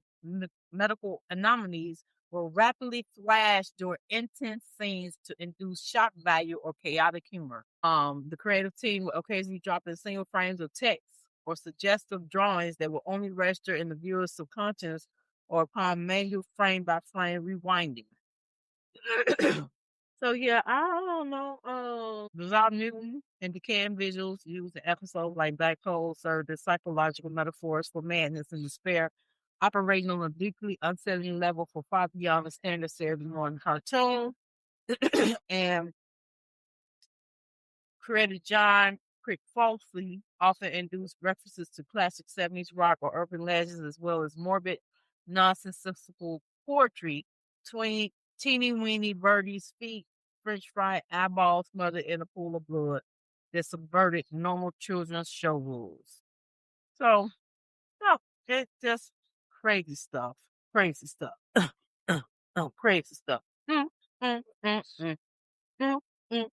medical anomalies, will rapidly flash during intense scenes to induce shock value or chaotic humor. The creative team will occasionally drop in single frames of text or suggestive drawings that will only register in the viewer's subconscious or upon manual frame by frame rewinding. So yeah, I don't know. Bizarre Newton and decaying visuals used in episodes like Black Hole served as psychological metaphors for madness and despair, operating on a deeply unsettling level for far beyond the standard Saturday morning cartoon. And creator John Crick falsely often induced references to classic 70s rock or urban legends, as well as morbid, nonsensical poetry. Teeny weeny birdie's feet, French fry eyeballs smothered in a pool of blood that subverted normal children's show rules. So, no, it's just crazy stuff. Crazy stuff. Crazy stuff. Mm, mm, mm, mm, mm, mm,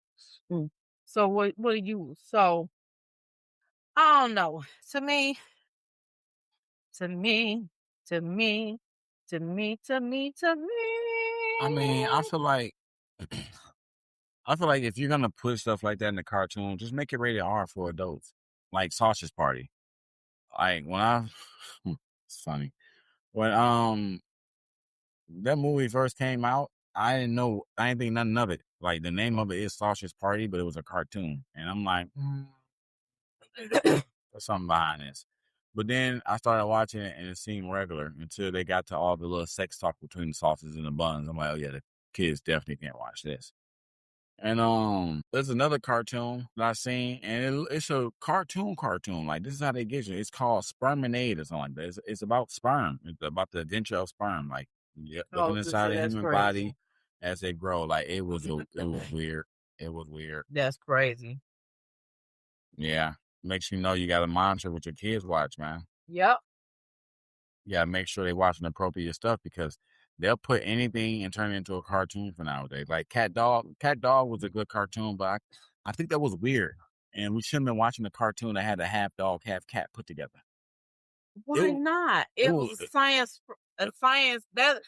mm. So what do you? So I don't know. To me. I mean, I feel like if you're gonna put stuff like that in the cartoon, just make it rated R for adults, like Sausage Party. Like when it's funny when that movie first came out, I didn't think nothing of it. Like the name of it is Sausage Party, but it was a cartoon, and I'm like, there's something behind this. But then I started watching it, and it seemed regular until they got to all the little sex talk between the sausages and the buns. I'm like, oh yeah, the kids definitely can't watch this. And there's another cartoon that I seen, and it's a cartoon. Like this is how they get you. It's called Sperminade or something like that. It's about sperm. It's about the adventure of sperm. Like looking inside the human body as they grow. Like it was weird. It was weird. That's crazy. Yeah, makes you know you got to monitor what your kids watch, man. Yep. You got to make sure they watching appropriate stuff because they'll put anything and turn it into a cartoon for nowadays. Like Cat Dog. Cat Dog was a good cartoon, but I think that was weird. And we shouldn't have been watching a cartoon that had a half dog, half cat put together. Why not? It was science. Science that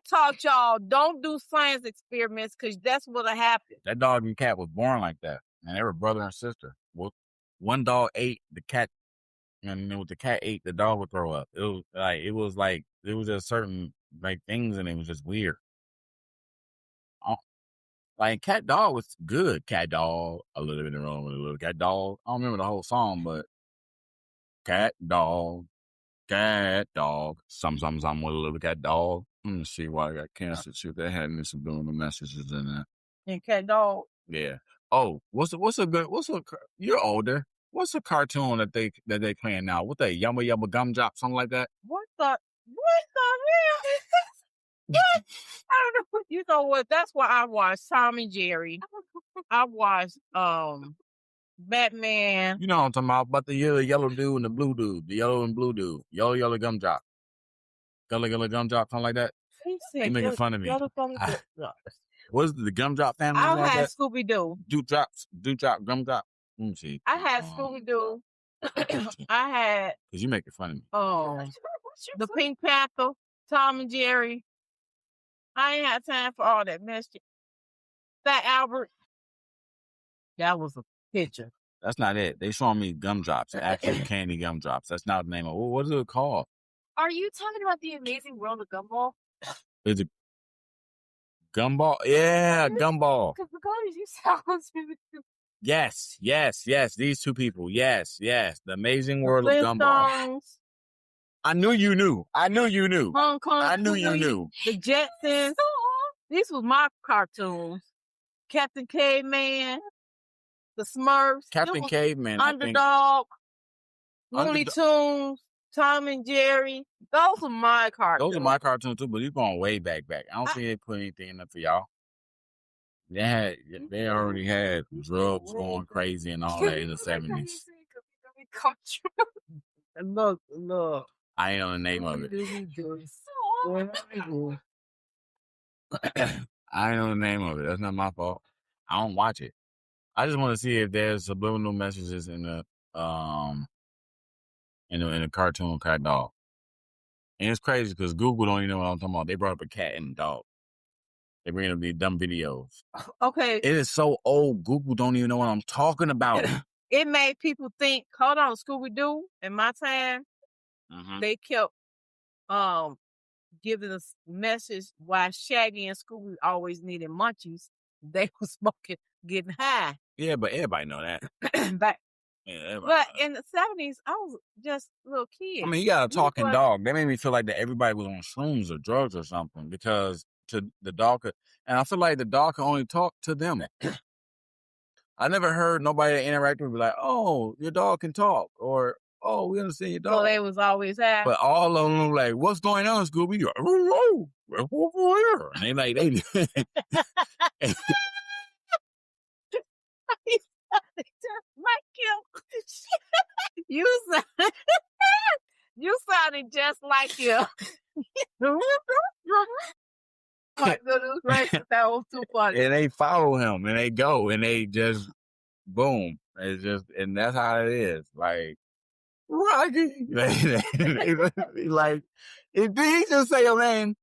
taught y'all don't do science experiments because that's what'll happen. That dog and cat was born like that, and they were brother and sister. Well, one dog ate the cat, and when the cat ate, the dog would throw up. It was just certain like things, and it was just weird. Like Cat Dog was good. Cat Dog, a little bit wrong with a little cat dog. I don't remember the whole song, but Cat Dog, some with a little cat dog. Let me see why I got canceled. See if they had any subliminal messages in there. And Cat Dog. Yeah. Oh, you're older. What's a cartoon that they playing now? What they Yumma Yumma Gumdrop, something like that? What the hell is this? What? I don't know. You know what? That's why I watched Tom and Jerry. I watched Batman. You know what I'm talking about the yellow dude and the blue dude, the yellow and blue dude, yellow gumdrop, yellow gumdrop, something like that. You making fun of me? What's the Gumdrop family? I had Scooby Doo. Dewdrop, Gumdrop. Let me see. I had Scooby Doo. I had. Cause you making fun of me. Oh, the Pink Panther, Tom and Jerry. I ain't had time for all that mess. Fat Albert. That was a picture. That's not it. They showing me gumdrops, actual candy gumdrops. That's not the name of it. What is it called? Are you talking about The Amazing World of Gumball? Is it Gumball? Yeah, Gumball. Because the colors you sounds. Yes. These two people. Yes. The Amazing World of Gumball. I knew you knew. Hong Kong. I knew you knew. The Jetsons. These was my cartoons. Captain Caveman. The Smurfs. Captain Caveman. Underdog. Looney Tunes. Tom and Jerry. Those are my cartoons. Those are my cartoons too, but you're going way back. I don't think they put anything in there for y'all. They already had drugs going crazy and all that in the 70s. Look. I ain't know the name of it. I ain't know the name of it. That's not my fault. I don't watch it. I just want to see if there's subliminal messages in the cartoon Cat Dog. And it's crazy because Google don't even know what I'm talking about. They brought up a cat and a dog. They bring up these dumb videos. Okay. It is so old. Google don't even know what I'm talking about. It made people think, hold on, Scooby-Doo, in my time, they kept giving us message why Shaggy and Scooby always needed munchies. They were smoking, getting high. Yeah, but everybody know that. But in the 70s, I was just a little kid. I mean, you got a talking dog. They made me feel like that everybody was on shrooms or drugs or something because to the dog could, and I feel like the dog can only talk to them. I never heard nobody interact with me like, oh, your dog can talk, or oh, we understand your dog. So they was always out. But all of them like, what's going on, Scooby? You're and they like they like you. You sounded just like you. My goodness gracious, that was too funny. And they follow him and they go and they just boom. It's just, and that's how it is. Like Rocky. Like, did he just say your name?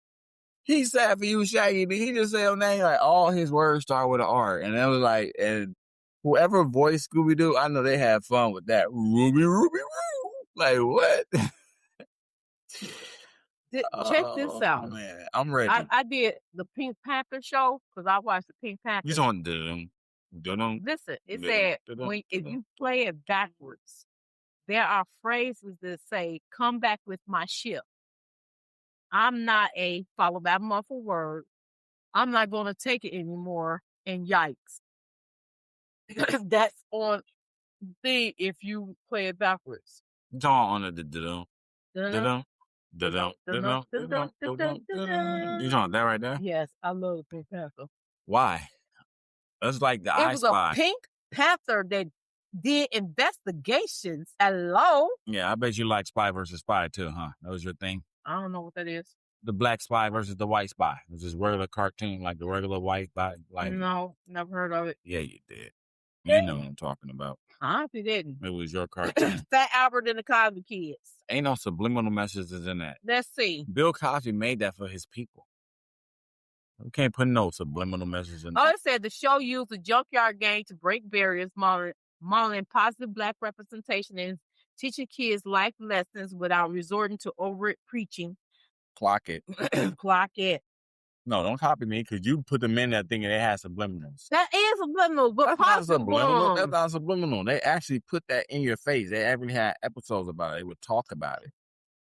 He sad for you, Shaggy. Did he just say your name? Like all his words start with an R. And it was like, and whoever voiced Scooby-Doo, I know they had fun with that. Ruby, Ruby, Roo. Like what? Check this out. Man, I'm ready. I did the Pink Panther show because I watched the Pink Panther. You on dum. Listen, it said if you play it backwards, there are phrases that say, come back with my ship. I'm not a follow that muffled word. I'm not going to take it anymore. And yikes. That's on the if you play it backwards. It's all on the dum. You talking that right there? Yes, I love the Pink Panther. Why? That's like the I Spy. It was a Pink Panther that did investigations. Hello? Yeah, I bet you like Spy versus Spy too, huh? That was your thing? I don't know what that is. The black spy versus the white spy. It was this regular cartoon, like the regular white spy. Like, no, never heard of it. Yeah, you did. You know what I'm talking about. I honestly didn't. It was your cartoon. Fat Albert and the Cosby Kids. Ain't no subliminal messages in that. Let's see. Bill Cosby made that for his people. We can't put no subliminal messages in that. Oh, it said the show used the junkyard gang to break barriers, modeling positive black representation and teaching kids life lessons without resorting to overt preaching. Clock it. Clock it. No, don't copy me because you put them in that thing and they had subliminals. That is subliminal, but that's not subliminal. That's not subliminal. They actually put that in your face. They actually had episodes about it. They would talk about it.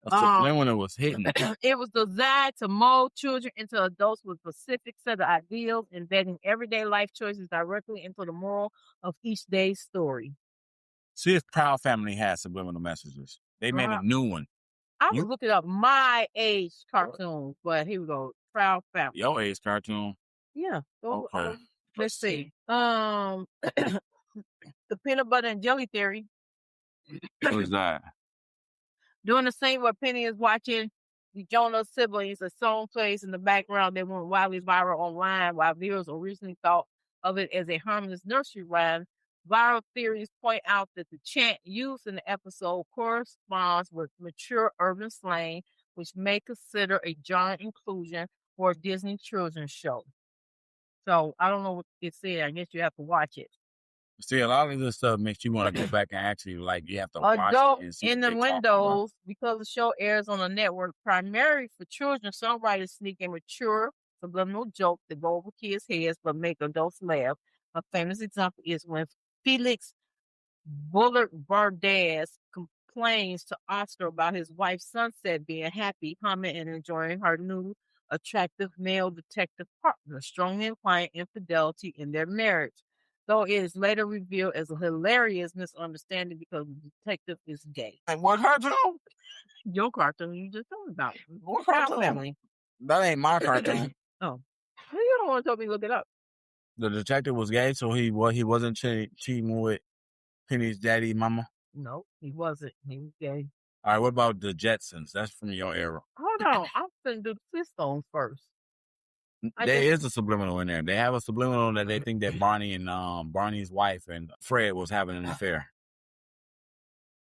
A subliminal was hidden. It was designed to mold children into adults with a specific set of ideals, embedding everyday life choices directly into the moral of each day's story. See if Proud Family has subliminal messages. They made a new one. I was looking up my age cartoons, but here we go. Proud Family. Your age cartoon? Yeah. Okay. Let's see. The Peanut Butter and Jelly Theory. What is that? During the scene where Penny is watching the Jonas siblings, a song plays in the background that went wildly viral online, while viewers originally thought of it as a harmless nursery rhyme. Viral theories point out that the chant used in the episode corresponds with mature urban slang, which may consider a genre inclusion for a Disney children's show. So I don't know what it said. I guess you have to watch it. See, a lot of this stuff makes you want to go back and actually, like, you have to watch it and see in the windows, because the show airs on a network primarily for children. Songwriters sneak in mature subliminal jokes that go over kids' heads but make adults laugh. A famous example is when Felix Bullard Bardaz complains to Oscar about his wife Sunset being happy, humming, and enjoying her new attractive male detective partner, strongly implying infidelity in their marriage. Though it is later revealed as a hilarious misunderstanding because the detective is gay. And what cartoon? Your cartoon you just told me about. What cartoon? Family. That ain't my cartoon. Oh. You don't want to tell me to look it up. The detective was gay, so he wasn't cheating with Penny's daddy, mama? No, he wasn't. He was gay. All right, what about the Jetsons? That's from your era. Hold on. I'm going to do the Flintstones first. There is a subliminal in there. They have a subliminal that they think that Barney and Barney's wife and Fred was having an affair.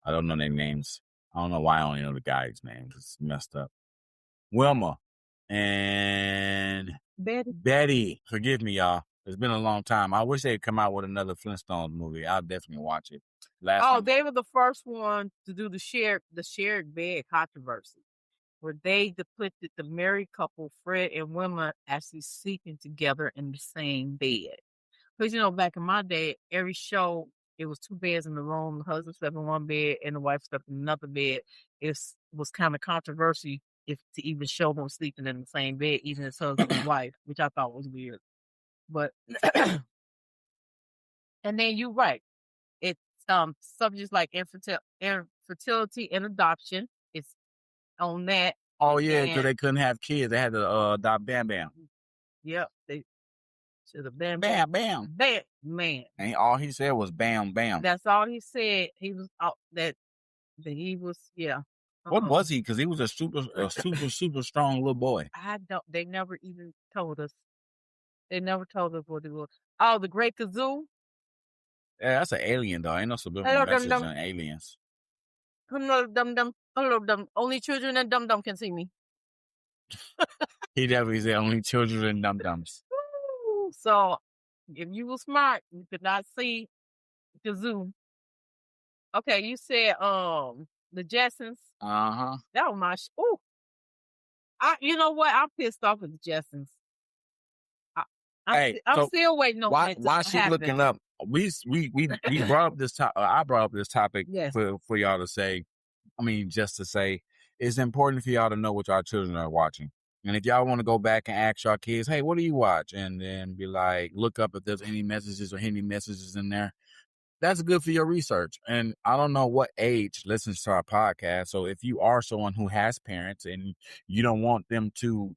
I don't know their names. I don't know why I only know the guy's names. It's messed up. Wilma, and Betty. Forgive me, y'all. It's been a long time. I wish they'd come out with another Flintstones movie. I'll definitely watch it. They were the first one to do the shared bed controversy, where they depicted the married couple, Fred and Wilma, actually sleeping together in the same bed. Because, back in my day, every show, it was 2 beds in the room. The husband slept in one bed and the wife slept in another bed. It was kind of controversy to even show them sleeping in the same bed, even as husband and wife, which I thought was weird. But, and then you're right. It's subjects like infertility and adoption. It's on that. Oh, yeah, because they couldn't have kids. They had to adopt Bam Bam. Yep, they should have Bam Bam. Bam, man. And all he said was Bam Bam. That's all he said. He was that he was, yeah. What was he? Because he was a super strong little boy. They never even told us. They never told us what he was. Oh, the Great Kazoo. Yeah, that's an alien, though. Ain't no subliminal message on aliens. Hello, dum. Only children and dum can see me. He definitely said only children and dum-dums. So, if you were smart, you could not see Kazoo. Okay, you said the Jetsons. Uh-huh. That was my you know what? I'm pissed off with the Jetsons. I'm still waiting on that. Why she looking up? We brought up this topic. I brought up this topic for y'all to say. I mean, just to say, it's important for y'all to know what y'all children are watching. And if y'all want to go back and ask y'all kids, hey, what do you watch? And then be like, look up if there's any messages or hidden messages in there. That's good for your research. And I don't know what age listens to our podcast. So if you are someone who has parents and you don't want them to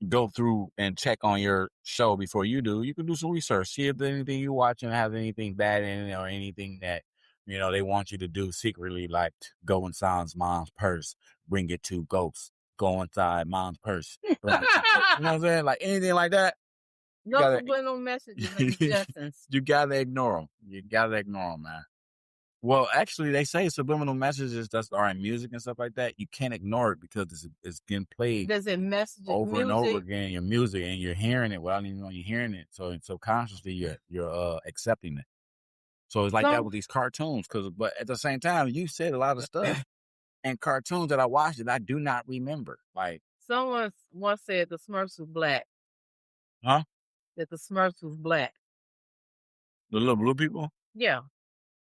go through and check on your show before you do, you can do some research. See if anything you watching has anything bad in it or anything that, they want you to do secretly, like go inside mom's purse, bring it to ghosts, go inside mom's purse. You know what I'm saying? Like anything like that. No subliminal messages and suggestions. You gotta ignore them. You gotta ignore them, man. Well, actually, they say subliminal messages that are in music and stuff like that, you can't ignore it because it's getting played over and over again in your music, and you're hearing it without even knowing you're hearing it. So subconsciously, you're accepting it. So it's like that with these cartoons. But at the same time, you said a lot of stuff and cartoons that I watched that I do not remember. Like someone once said the Smurfs was black. Huh? That the Smurfs was black. The little blue people? Yeah.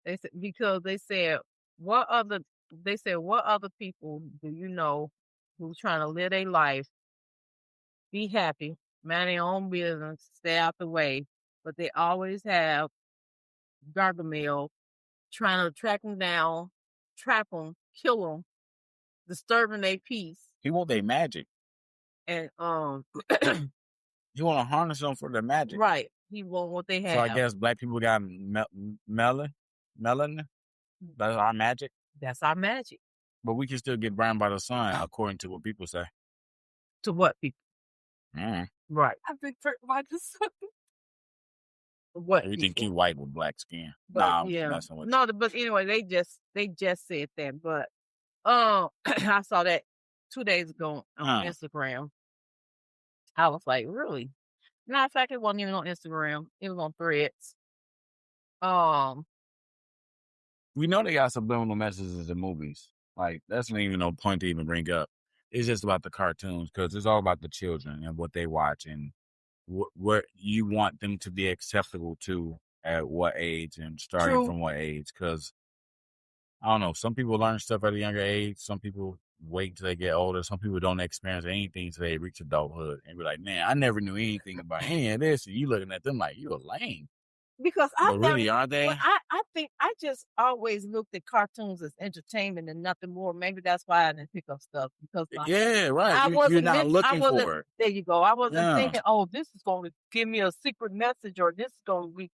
They said because they said what other people do you know who trying to live their life, be happy, mind their own business, stay out the way, but they always have Gargamel trying to track them down, trap them, kill them, disturbing their peace. He want their magic. And you want to harness them for their magic. Right. He want what they have. So I guess black people got melanin. That's our magic. That's our magic. But we can still get burned by the sun, according to what people say. To what people? Right. I've been burnt by the sun. What? You think you white with black skin? But, but anyway, they just said that. But I saw that 2 days ago on Instagram. I was like, really? Matter of fact, it wasn't even on Instagram. It was on Threads. We know they got subliminal messages in movies. Like, that's not even no point to even bring up. It's just about the cartoons because it's all about the children and what they watch and what you want them to be acceptable to at what age and starting from what age. Because, I don't know, some people learn stuff at a younger age. Some people wait till they get older. Some people don't experience anything till they reach adulthood and be like, man, I never knew anything about any of this. And you looking at them like, you're lame. Because really, are they? I think I just always looked at cartoons as entertainment and nothing more. Maybe that's why I didn't pick up stuff because right. You're not looking for it. There you go. I wasn't thinking, oh, this is going to give me a secret message or this is going to be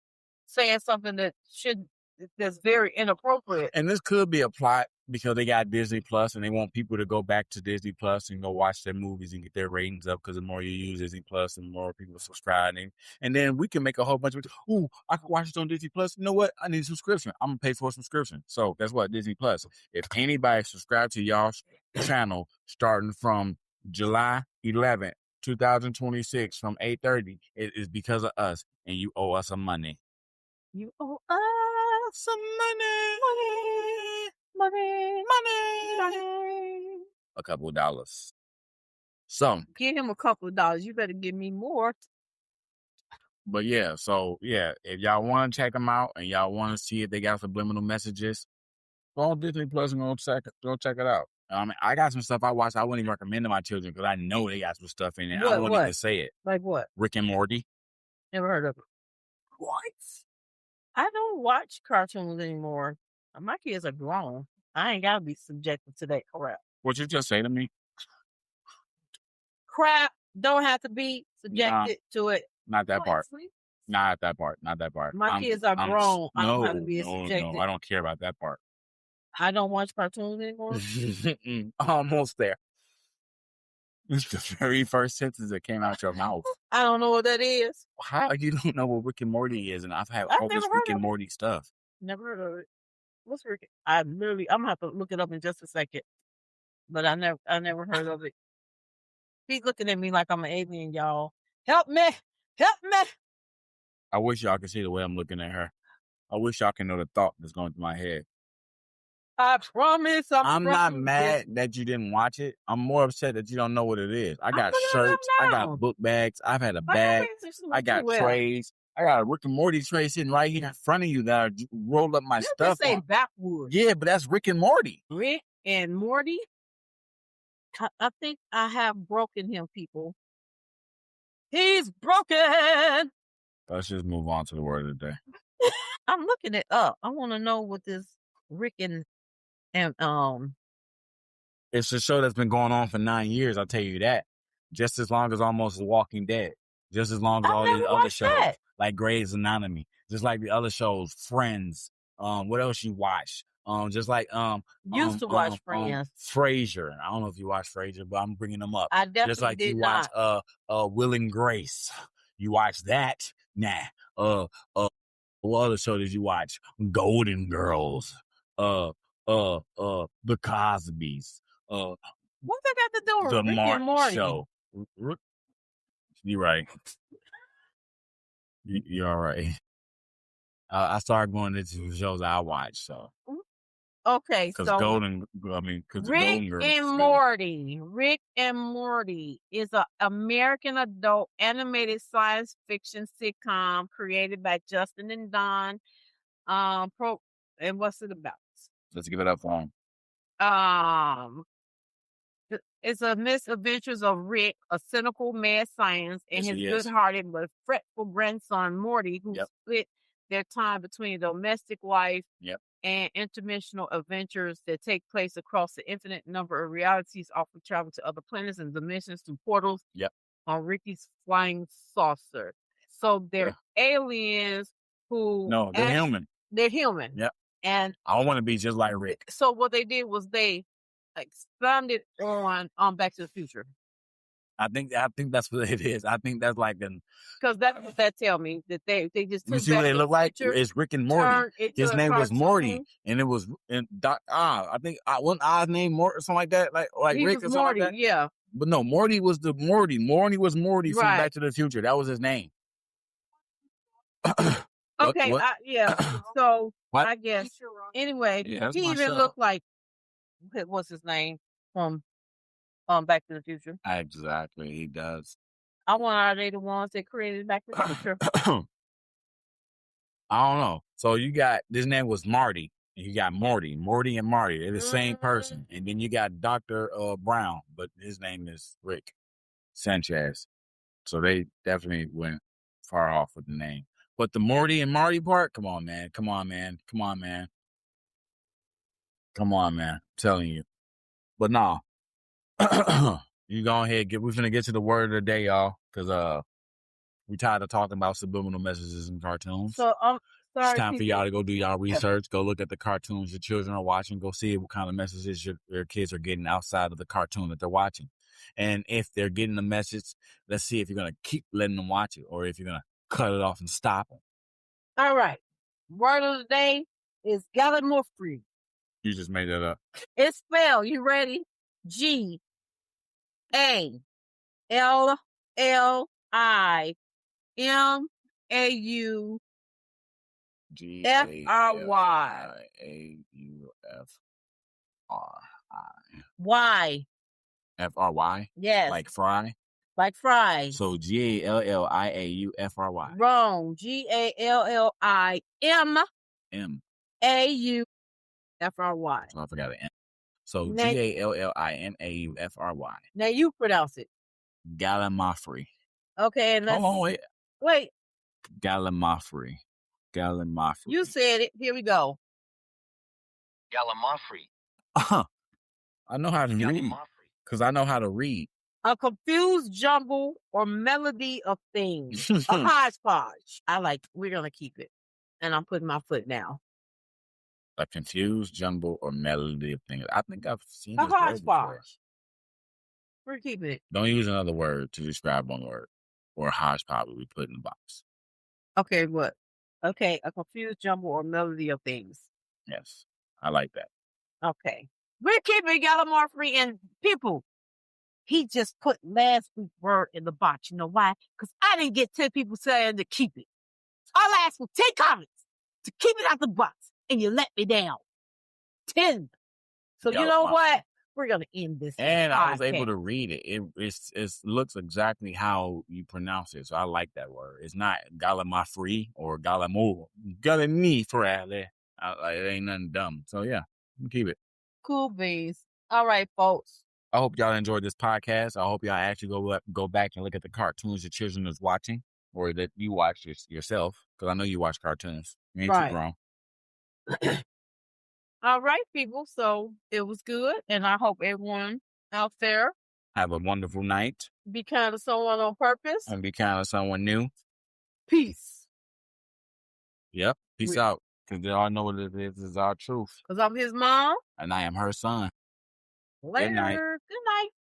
saying something that shouldn't that's very inappropriate. And this could be a plot because they got Disney Plus and they want people to go back to Disney Plus and go watch their movies and get their ratings up because the more you use Disney Plus, the more people subscribe. And then we can make a whole bunch of, I can watch this on Disney Plus. You know what? I need a subscription. I'm going to pay for a subscription. So that's what Disney Plus. If anybody subscribe to y'all's channel starting from July 11th, 2026 from 8:30, it is because of us and you owe us some money. You owe us some money. A couple of dollars. So give him a couple of dollars. You better give me more. But yeah, so yeah, if y'all want to check them out and y'all want to see if they got subliminal messages, go on Disney Plus and go check it out. I got some stuff I watched I wouldn't even recommend to my children because I know they got some stuff in it. I don't even say it. Like what? Rick and Morty. Never heard of it. What? I don't watch cartoons anymore. My kids are grown. I ain't gotta be subjected to that crap. What you just say to me? Crap don't have to be subjected to it. Not that part. Not that part. My kids are grown. I don't have to be subjected. No, I don't care about that part. I don't watch cartoons anymore. Almost there. It's the very first sentence that came out your mouth. I don't know what that is. How you don't know what Rick and Morty is? And I've had all this Rick and Morty stuff. Never heard of it. What's Rick? I'm gonna have to look it up in just a second. But I never heard of it. He's looking at me like I'm an alien, y'all. Help me! I wish y'all could see the way I'm looking at her. I wish y'all can know the thought that's going through my head. I promise I'm not mad that you didn't watch it. I'm more upset that you don't know what it is. I got shirts. I got book bags. I've had a bag. I got trays. I got a Rick and Morty tray sitting right here in front of you that I rolled up my stuff say on. Backwoods. Yeah, but that's Rick and Morty. Rick and Morty? I think I have broken him, people. He's broken. Let's just move on to the word of the day. I'm looking it up. I want to know what this Rick and it's a show that's been going on for 9 years. I'll tell you that. Just as long as almost The Walking Dead. Just as long as all these other shows like Grey's Anatomy. Just like the other shows, Friends. What else you watch? Just like used to watch Friends. Frasier. I don't know if you watch Frasier, but I'm bringing them up. I definitely just like did you not. watch Will and Grace. You watch that? Nah. What other show did you watch? Golden Girls. The Cosbys. What's that got to do with the Rick Martin and Morty? Show? You're right. You're all right. I started going into shows I watch, so. Okay, so Golden Rick and Morty is an American adult animated science fiction sitcom created by Justin and Don. And what's it about? Let's give it up for him. It's a misadventures of Rick, a cynical mad scientist, and his good-hearted but fretful grandson Morty, who split their time between domestic life and interdimensional adventures that take place across the infinite number of realities, often travel to other planets and dimensions through portals on Ricky's flying saucer. So they're aliens who... No, they're human. They're human. Yep. And I want to be just like Rick. So what they did was they expanded on Back to the Future. I think that's what it is. I think that's like because that's what that tell me that they just took you see what they look like. It's Rick and Morty. His name was Morty, and it was I think one Oz name Morty or something like that, like he Rick was or something Morty, like that. Yeah, but no, Morty was the Morty. Morty was Morty from Back to the Future. That was his name. Okay, what? So what? I guess anyway, he even looked like what's his name from Back to the Future. Exactly, he does. I wonder are they the ones that created Back to the Future? I don't know. So you got this name was Marty, and you got Morty and Marty. They're the same person, and then you got Dr. Brown, but his name is Rick Sanchez. So they definitely went far off with the name. But the Morty and Marty part, come on, man. I'm telling you. But nah. You go ahead, we're finna get to the word of the day, y'all. Cause we tired of talking about subliminal messages in cartoons. So It's Sorry, time for people. y'all to go do y'all research. Go look at the cartoons your children are watching. Go see what kind of messages your kids are getting outside of the cartoon that they're watching. And if they're getting the message, let's see if you're going to keep letting them watch it or if you're going to cut it off and stop them. All right. Word of the day is gallimaufry. You just made that up. It's spelled, you ready? Gallimaufry. Gallimaufry. Fry. Yes. Like fry? Like fry. So Galliaufry. Wrong. Gallimafry. M. So I forgot an M. So Gallimafry. Now you pronounce it. Gallimaufry. Okay, and let's... Hold on, wait. Gallimaufry. You said it. Here we go. Gallimaufry. I know how to read. Because I know how to read. A confused jumble or melody of things. A hodgepodge. We're going to keep it. And I'm putting my foot now. A confused jumble or melody of things. I think I've seen A this word before. hodgepodge. We're keeping it. Don't use another word to describe one word. Or a hodgepodge we put in the box. Okay, what? Okay, a confused jumble or melody of things. Yes, I like that. Okay. We're keeping gallimaufry, and people, he just put last week's word in the box. You know why? Because I didn't get 10 people saying to keep it. All I asked was 10 comments to keep it out the box, and you let me down. 10. So you know what? We're going to end this. And I was able to read it. It looks exactly how you pronounce it. So I like that word. It's not gallimaufry or gallimaufry. It ain't nothing dumb. So yeah, keep it. Cool beans. All right, folks. I hope y'all enjoyed this podcast. I hope y'all actually go back and look at the cartoons your children is watching or that you watch yourself. Because I know you watch cartoons. You ain't too wrong. All right, people. So it was good. And I hope everyone out there have a wonderful night. Be kind to someone on purpose. And be kind to someone new. Peace. Yep. Peace out. Because they all know what it is. It's our truth. Because I'm his mom. And I am her son. Later. Good night. Good night.